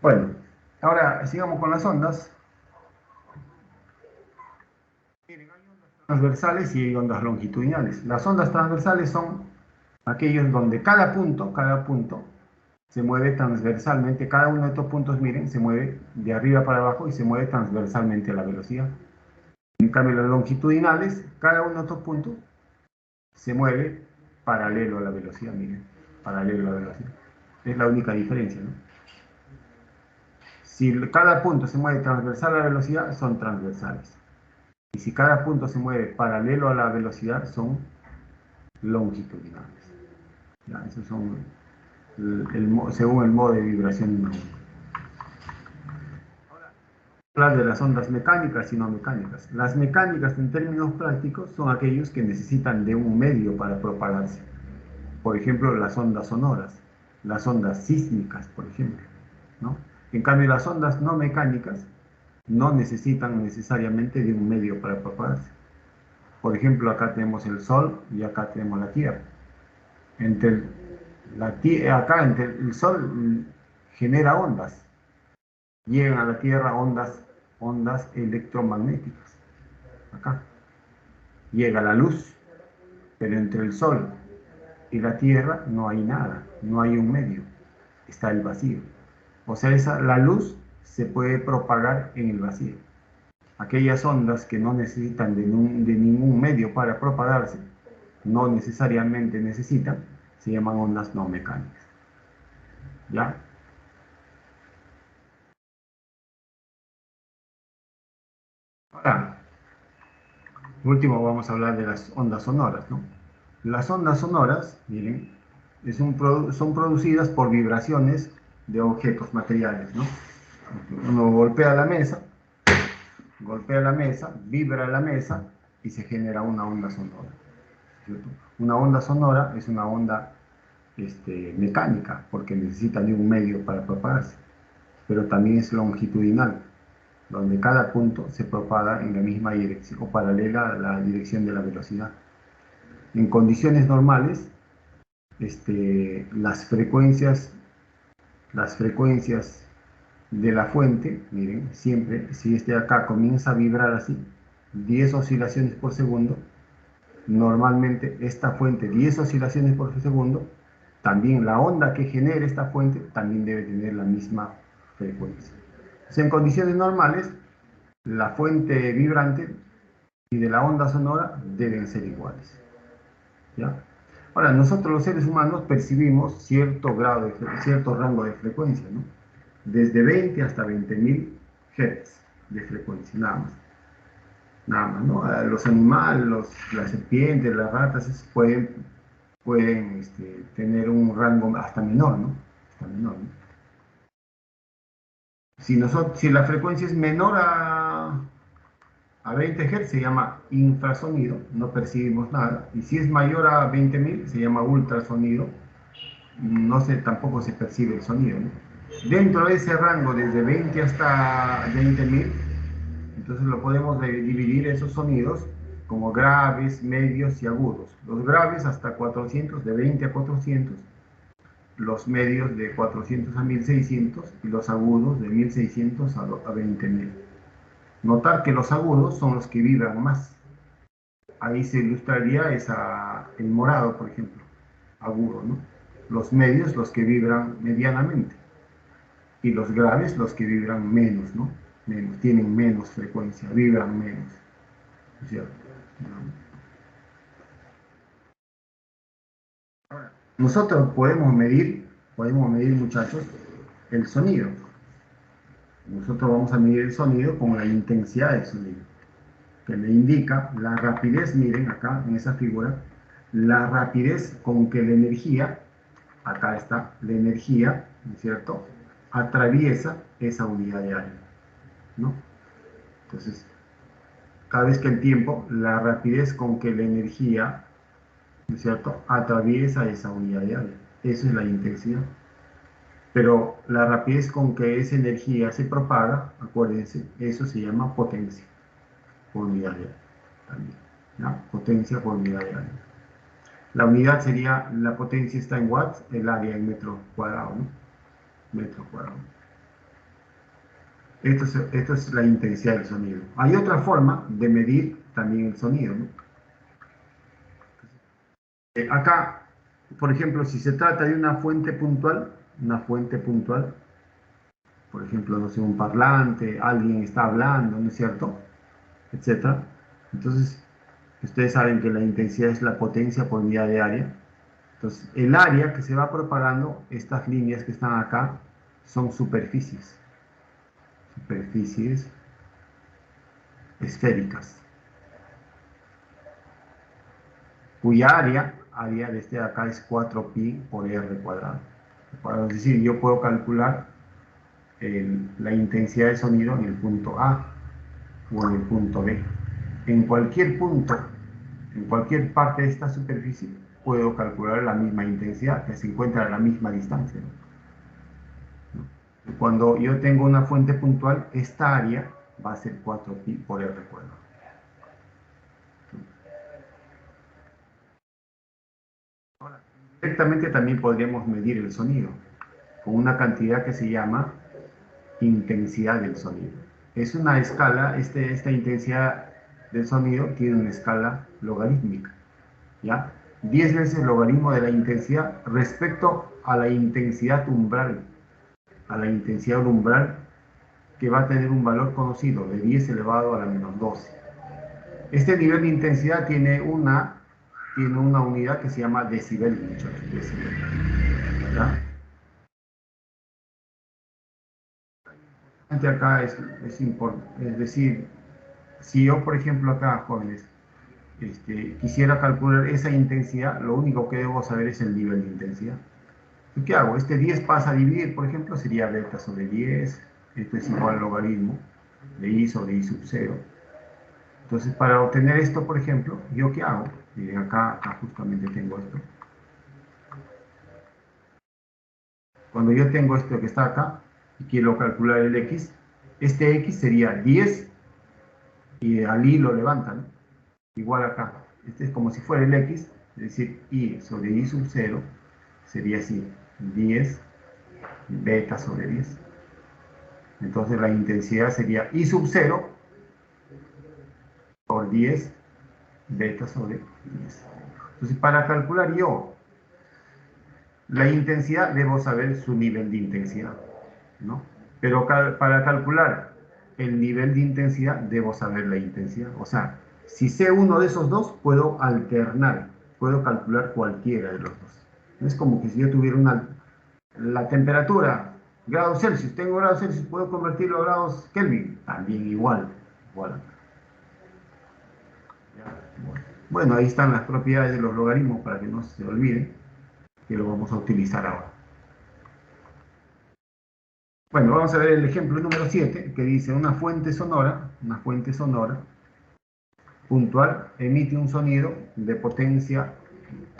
Speaker 1: Bueno, ahora sigamos con las ondas. Miren, hay ondas transversales y hay ondas longitudinales. Las ondas transversales son aquellos donde cada punto se mueve transversalmente. Cada uno de estos puntos, miren, se mueve de arriba para abajo y se mueve transversalmente a la velocidad. En cambio, las longitudinales, cada uno de estos puntos se mueve paralelo a la velocidad, miren, paralelo a la velocidad. Es la única diferencia, ¿no? Si cada punto se mueve transversal a la velocidad, son transversales. Y si cada punto se mueve paralelo a la velocidad, son longitudinales. ¿Ya? Esos son según el modo de vibración de una onda. Hablar de las ondas mecánicas y no mecánicas. Las mecánicas, en términos prácticos, son aquellos que necesitan de un medio para propagarse. Por ejemplo, las ondas sonoras, las ondas sísmicas, por ejemplo, ¿no? En cambio, las ondas no mecánicas no necesitan necesariamente de un medio para propagarse. Por ejemplo, acá tenemos el Sol y acá tenemos la Tierra. Acá entre el Sol genera ondas, llegan a la Tierra ondas electromagnéticas. Acá llega la luz, pero entre el Sol y la Tierra no hay nada, no hay un medio, está el vacío. O sea, la luz se puede propagar en el vacío. Aquellas ondas que no necesitan de ningún medio para propagarse, no necesariamente necesitan, se llaman ondas no mecánicas. ¿Ya? Ahora, por último vamos a hablar de las ondas sonoras, ¿no? Las ondas sonoras, miren, son producidas por vibraciones de objetos materiales, ¿no? Uno golpea la mesa, vibra la mesa y se genera una onda sonora, ¿cierto? Una onda sonora es una onda mecánica porque necesita de un medio para propagarse, pero también es longitudinal, donde cada punto se propaga en la misma dirección o paralela a la dirección de la velocidad. En condiciones normales, las frecuencias de la fuente, miren, siempre, si este de acá comienza a vibrar así, 10 oscilaciones por segundo, normalmente esta fuente, 10 oscilaciones por segundo, también la onda que genere esta fuente también debe tener la misma frecuencia. O sea, en condiciones normales, la fuente vibrante y de la onda sonora deben ser iguales. ¿Ya? Ahora, nosotros los seres humanos percibimos cierto rango de frecuencia, ¿no? Desde 20 hasta 20.000 Hz de frecuencia, nada más. Nada más, ¿no? Los animales, las serpientes, las ratas, pueden pueden tener un rango hasta menor, ¿no? Hasta menor, ¿no? Si la frecuencia es menor a 20 Hz, se llama infrasonido, no percibimos nada. Y si es mayor a 20.000, se llama ultrasonido, no se, tampoco se percibe el sonido, ¿no? Dentro de ese rango, desde 20 hasta 20.000, entonces lo podemos dividir esos sonidos como graves, medios y agudos. Los graves hasta 400, de 20 a 400, los medios de 400 a 1600 y los agudos de 1600 a 20.000. Notar que los agudos son los que vibran más. Ahí se ilustraría el morado, por ejemplo, agudo, ¿no? Los medios, los que vibran medianamente. Y los graves, los que vibran menos, ¿no? Menos, tienen menos frecuencia, vibran menos. ¿Cierto? Nosotros podemos medir, muchachos, el sonido. Nosotros vamos a medir el sonido con la intensidad del sonido, que le indica la rapidez, miren acá en esa figura, la rapidez con que la energía, acá está, la energía, ¿no es cierto?, atraviesa esa unidad de área, ¿no? Entonces, cada vez que el tiempo, la rapidez con que la energía, ¿no es cierto?, atraviesa esa unidad de área. Eso es la intensidad. Pero la rapidez con que esa energía se propaga, acuérdense, eso se llama potencia por unidad de área. También, ¿no? Potencia por unidad de área. La unidad sería, la potencia está en watts, el área en metro cuadrado, ¿no? Metro cuadrado. Esto es la intensidad del sonido. Hay otra forma de medir también el sonido, ¿no? Acá, por ejemplo, si se trata de una fuente puntual, por ejemplo, no sé, un parlante, alguien está hablando, ¿no es cierto?, etcétera. Entonces, ustedes saben que la intensidad es la potencia por unidad de área. Entonces, el área que se va propagando, estas líneas que están acá, son superficies esféricas, cuya área desde acá es 4pi por r cuadrado. Es decir, yo puedo calcular la intensidad del sonido en el punto A o en el punto B. En cualquier punto, en cualquier parte de esta superficie, puedo calcular la misma intensidad que se encuentra a la misma distancia, ¿no? Cuando yo tengo una fuente puntual, esta área va a ser 4pi por r cuadrado. Directamente también podríamos medir el sonido con una cantidad que se llama intensidad del sonido. Es una escala, esta intensidad del sonido tiene una escala logarítmica, ¿ya? 10 veces el logaritmo de la intensidad respecto a la intensidad umbral, que va a tener un valor conocido de 10 elevado a la menos 12. Este nivel de intensidad tiene una unidad que se llama decibel, muchachos, decibel, ¿ya? Acá es decir, si yo, por ejemplo, acá, jóvenes, quisiera calcular esa intensidad, lo único que debo saber es el nivel de intensidad. ¿Y qué hago? Este 10 pasa a dividir, por ejemplo, sería beta sobre 10, esto es igual al logaritmo de i sobre i sub 0. Entonces, para obtener esto, por ejemplo, ¿yo qué hago? Miren, acá justamente tengo esto. Cuando yo tengo esto que está acá y quiero calcular el x, este x sería 10 y al i lo levantan, ¿no? Igual acá. Este es como si fuera el x, es decir, i sobre i sub 0 sería así, 10 beta sobre 10. Entonces la intensidad sería i sub 0 por 10 beta sobre 10. Entonces, para calcular yo la intensidad, debo saber su nivel de intensidad, ¿no? Pero para calcular el nivel de intensidad, debo saber la intensidad. O sea, si sé uno de esos dos, puedo alternar, puedo calcular cualquiera de los dos. Es como que si yo tuviera la temperatura, grados Celsius, tengo grados Celsius, puedo convertirlo a grados Kelvin, también igual. Bueno, Bueno, ahí están las propiedades de los logaritmos para que no se olviden, que lo vamos a utilizar ahora. Bueno, vamos a ver el ejemplo número 7, que dice una fuente sonora puntual emite un sonido de potencia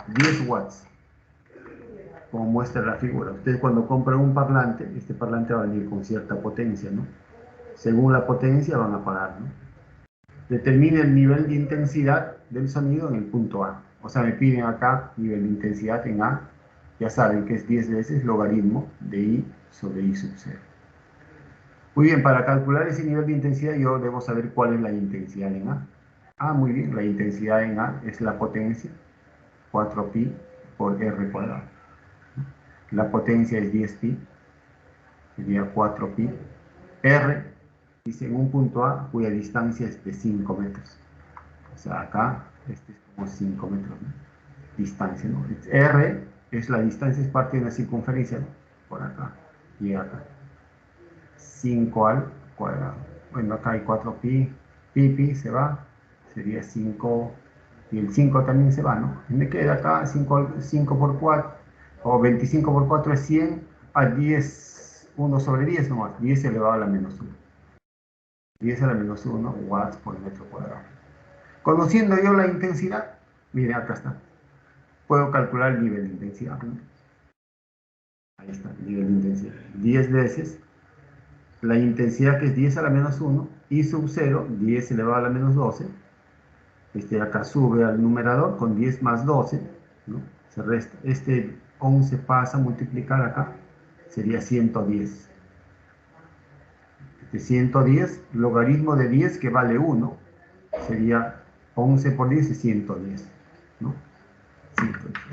Speaker 1: 10 watts, como muestra la figura. Ustedes cuando compran un parlante, este parlante va a venir con cierta potencia, ¿no? Según la potencia van a pagar, ¿no? Determine el nivel de intensidad del sonido en el punto A. O sea, me piden acá nivel de intensidad en A. Ya saben que es 10 veces logaritmo de I sobre I sub 0. Muy bien, para calcular ese nivel de intensidad yo debo saber cuál es la intensidad en A. Ah, muy bien, la intensidad en A es la potencia, 4pi por R cuadrado. La potencia es 10pi, sería 4pi. R dice en un punto A cuya distancia es de 5 metros. O sea, acá este es como 5 metros, ¿no? Distancia, ¿no? R es la distancia, es parte de una circunferencia, ¿no? Por acá y acá. 5 al cuadrado. Bueno, acá hay 4pi, pi se va, sería 5, y el 5 también se va, ¿no? Y me queda acá 5 por 4, o 25 por 4 es 100, a 10, 1 sobre 10 nomás, 10 elevado a la menos 1. 10 a la menos 1 watts por metro cuadrado. Conociendo yo la intensidad, miren, acá está. Puedo calcular el nivel de intensidad, ¿no? Ahí está, el nivel de intensidad. 10 veces la intensidad, que es 10 a la menos 1, I sub 0, 10 elevado a la menos 12. Este acá sube al numerador con 10 más 12, ¿no? Se resta. Este 11 pasa a multiplicar acá, sería 110. Este 110, logaritmo de 10 que vale 1, sería 11 por 10 es 110, ¿no?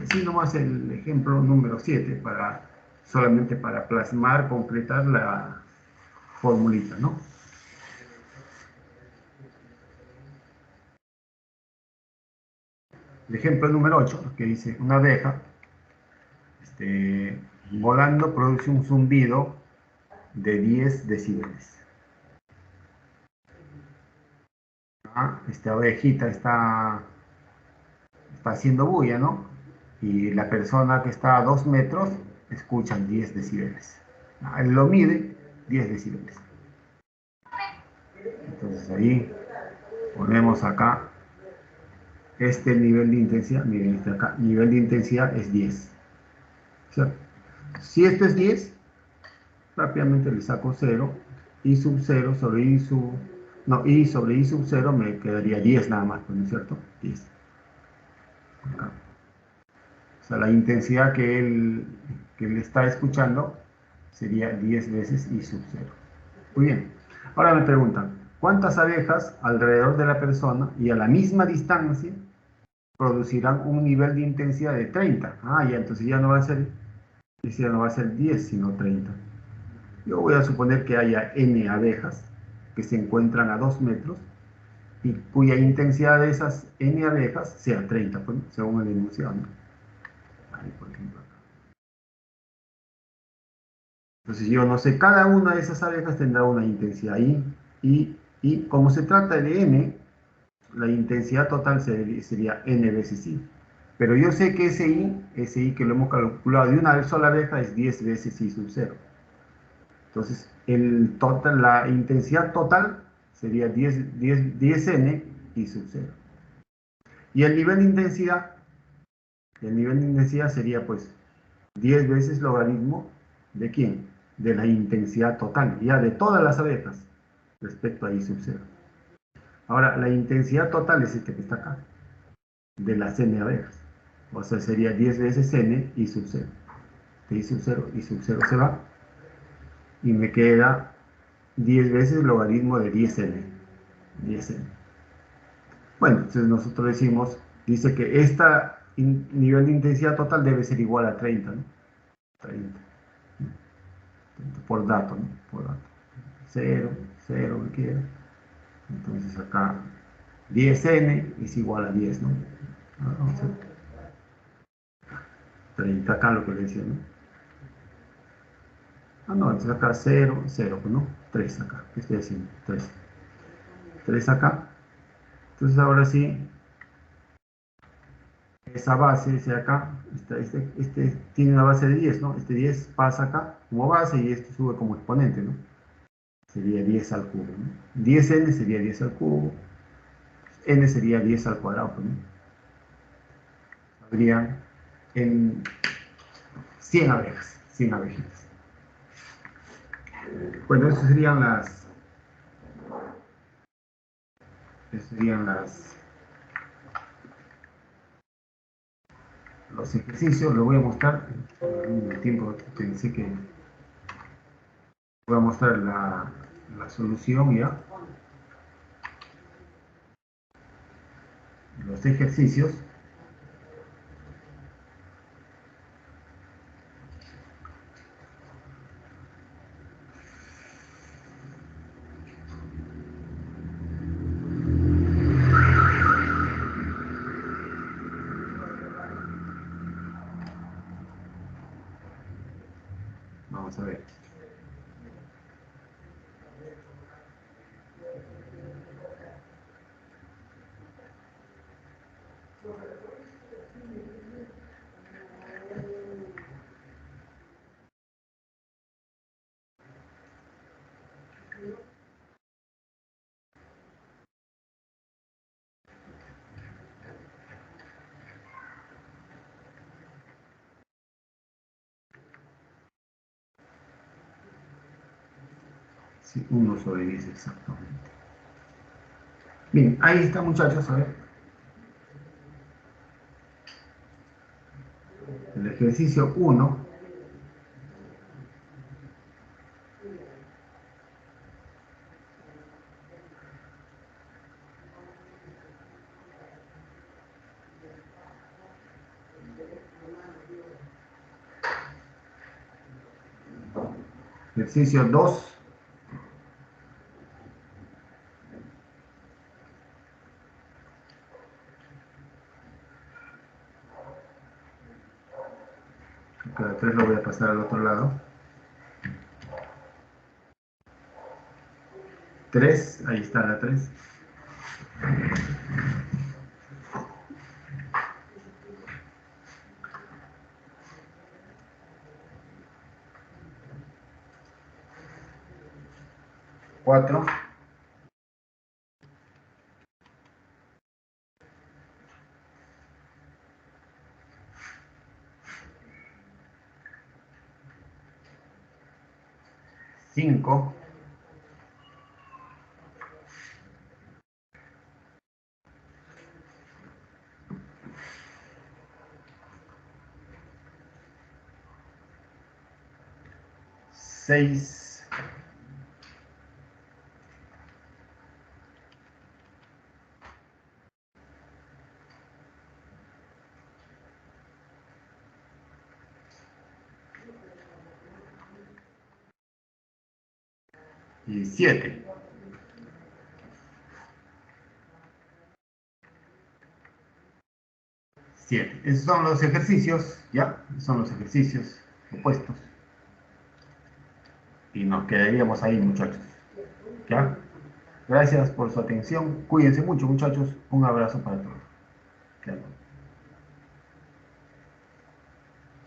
Speaker 1: Así nomás el ejemplo número 7, solamente para plasmar, concretar la formulita, ¿no? El ejemplo número 8, que dice, una abeja volando produce un zumbido de 10 decibeles. Esta abejita está haciendo bulla, ¿no? Y la persona que está a 2 metros escucha 10 decibeles. Él lo mide 10 decibeles. Entonces ahí ponemos acá este nivel de intensidad. Miren, este acá, nivel de intensidad es 10. ¿Cierto? Si esto es 10, rápidamente le saco 0. I sub 0 sobre I sub... No, I sobre I sub 0 me quedaría 10 nada más, ¿no es cierto? 10. Acá. O sea, la intensidad que él está escuchando sería 10 veces I sub 0. Muy bien. Ahora me preguntan, ¿cuántas abejas alrededor de la persona y a la misma distancia producirán un nivel de intensidad de 30? Ah, ya, entonces ya no va a ser 10, sino 30. Yo voy a suponer que haya n abejas que se encuentran a 2 metros y cuya intensidad de esas n abejas sea 30, pues, según el enunciado, ¿no? Ahí, por ejemplo. Entonces yo no sé, cada una de esas abejas tendrá una intensidad y como se trata de n, la intensidad total sería n veces i. Pero yo sé que ese i que lo hemos calculado de una sola abeja es 10 veces i sub 0. Entonces, la intensidad total sería 10n i sub 0. Y el nivel de intensidad sería pues 10 veces logaritmo ¿de quién? De la intensidad total, ya de todas las abejas respecto a i sub 0. Ahora, la intensidad total es este que está acá, de las n abejas. O sea, sería 10 veces n i sub 0. De i sub 0, i sub 0 se va. Y me queda 10 veces logaritmo de 10n. 10n. Bueno, entonces nosotros decimos, dice que este nivel de intensidad total debe ser igual a 30, ¿no? 30. Por dato, ¿no? Por dato. 0, 0, me queda. Entonces acá 10n es igual a 10, ¿no? Vamos a ver. 30 acá lo que le decía, ¿no? Ah, no, entonces acá 0, 0, ¿no? 3 acá. ¿Qué estoy haciendo? 3. 3 acá. Entonces ahora sí, esa base, ese de acá, este tiene una base de 10, ¿no? Este 10 pasa acá como base y este sube como exponente, ¿no? Sería 10 al cubo, ¿no? 10n sería 10 al cubo, n sería 10 al cuadrado, ¿no? Habrían en 100 abejas, 100 abejitas. Bueno, esas serían los ejercicios. Lo voy a mostrar. En el tiempo pensé que voy a mostrar la solución ya. Los ejercicios. Vamos a ver. Sí, 1 sobre 10 exactamente. Bien, ahí está, muchachos, a ver. El ejercicio 1. Ejercicio 2. Cada 3 lo voy a pasar al otro lado. 3, ahí está la 3. Cuatro. 5. 6. 7. 7. Esos son los ejercicios, ¿ya? Son los ejercicios opuestos. Y nos quedaríamos ahí, muchachos. ¿Ya? Gracias por su atención. Cuídense mucho, muchachos. Un abrazo para todos.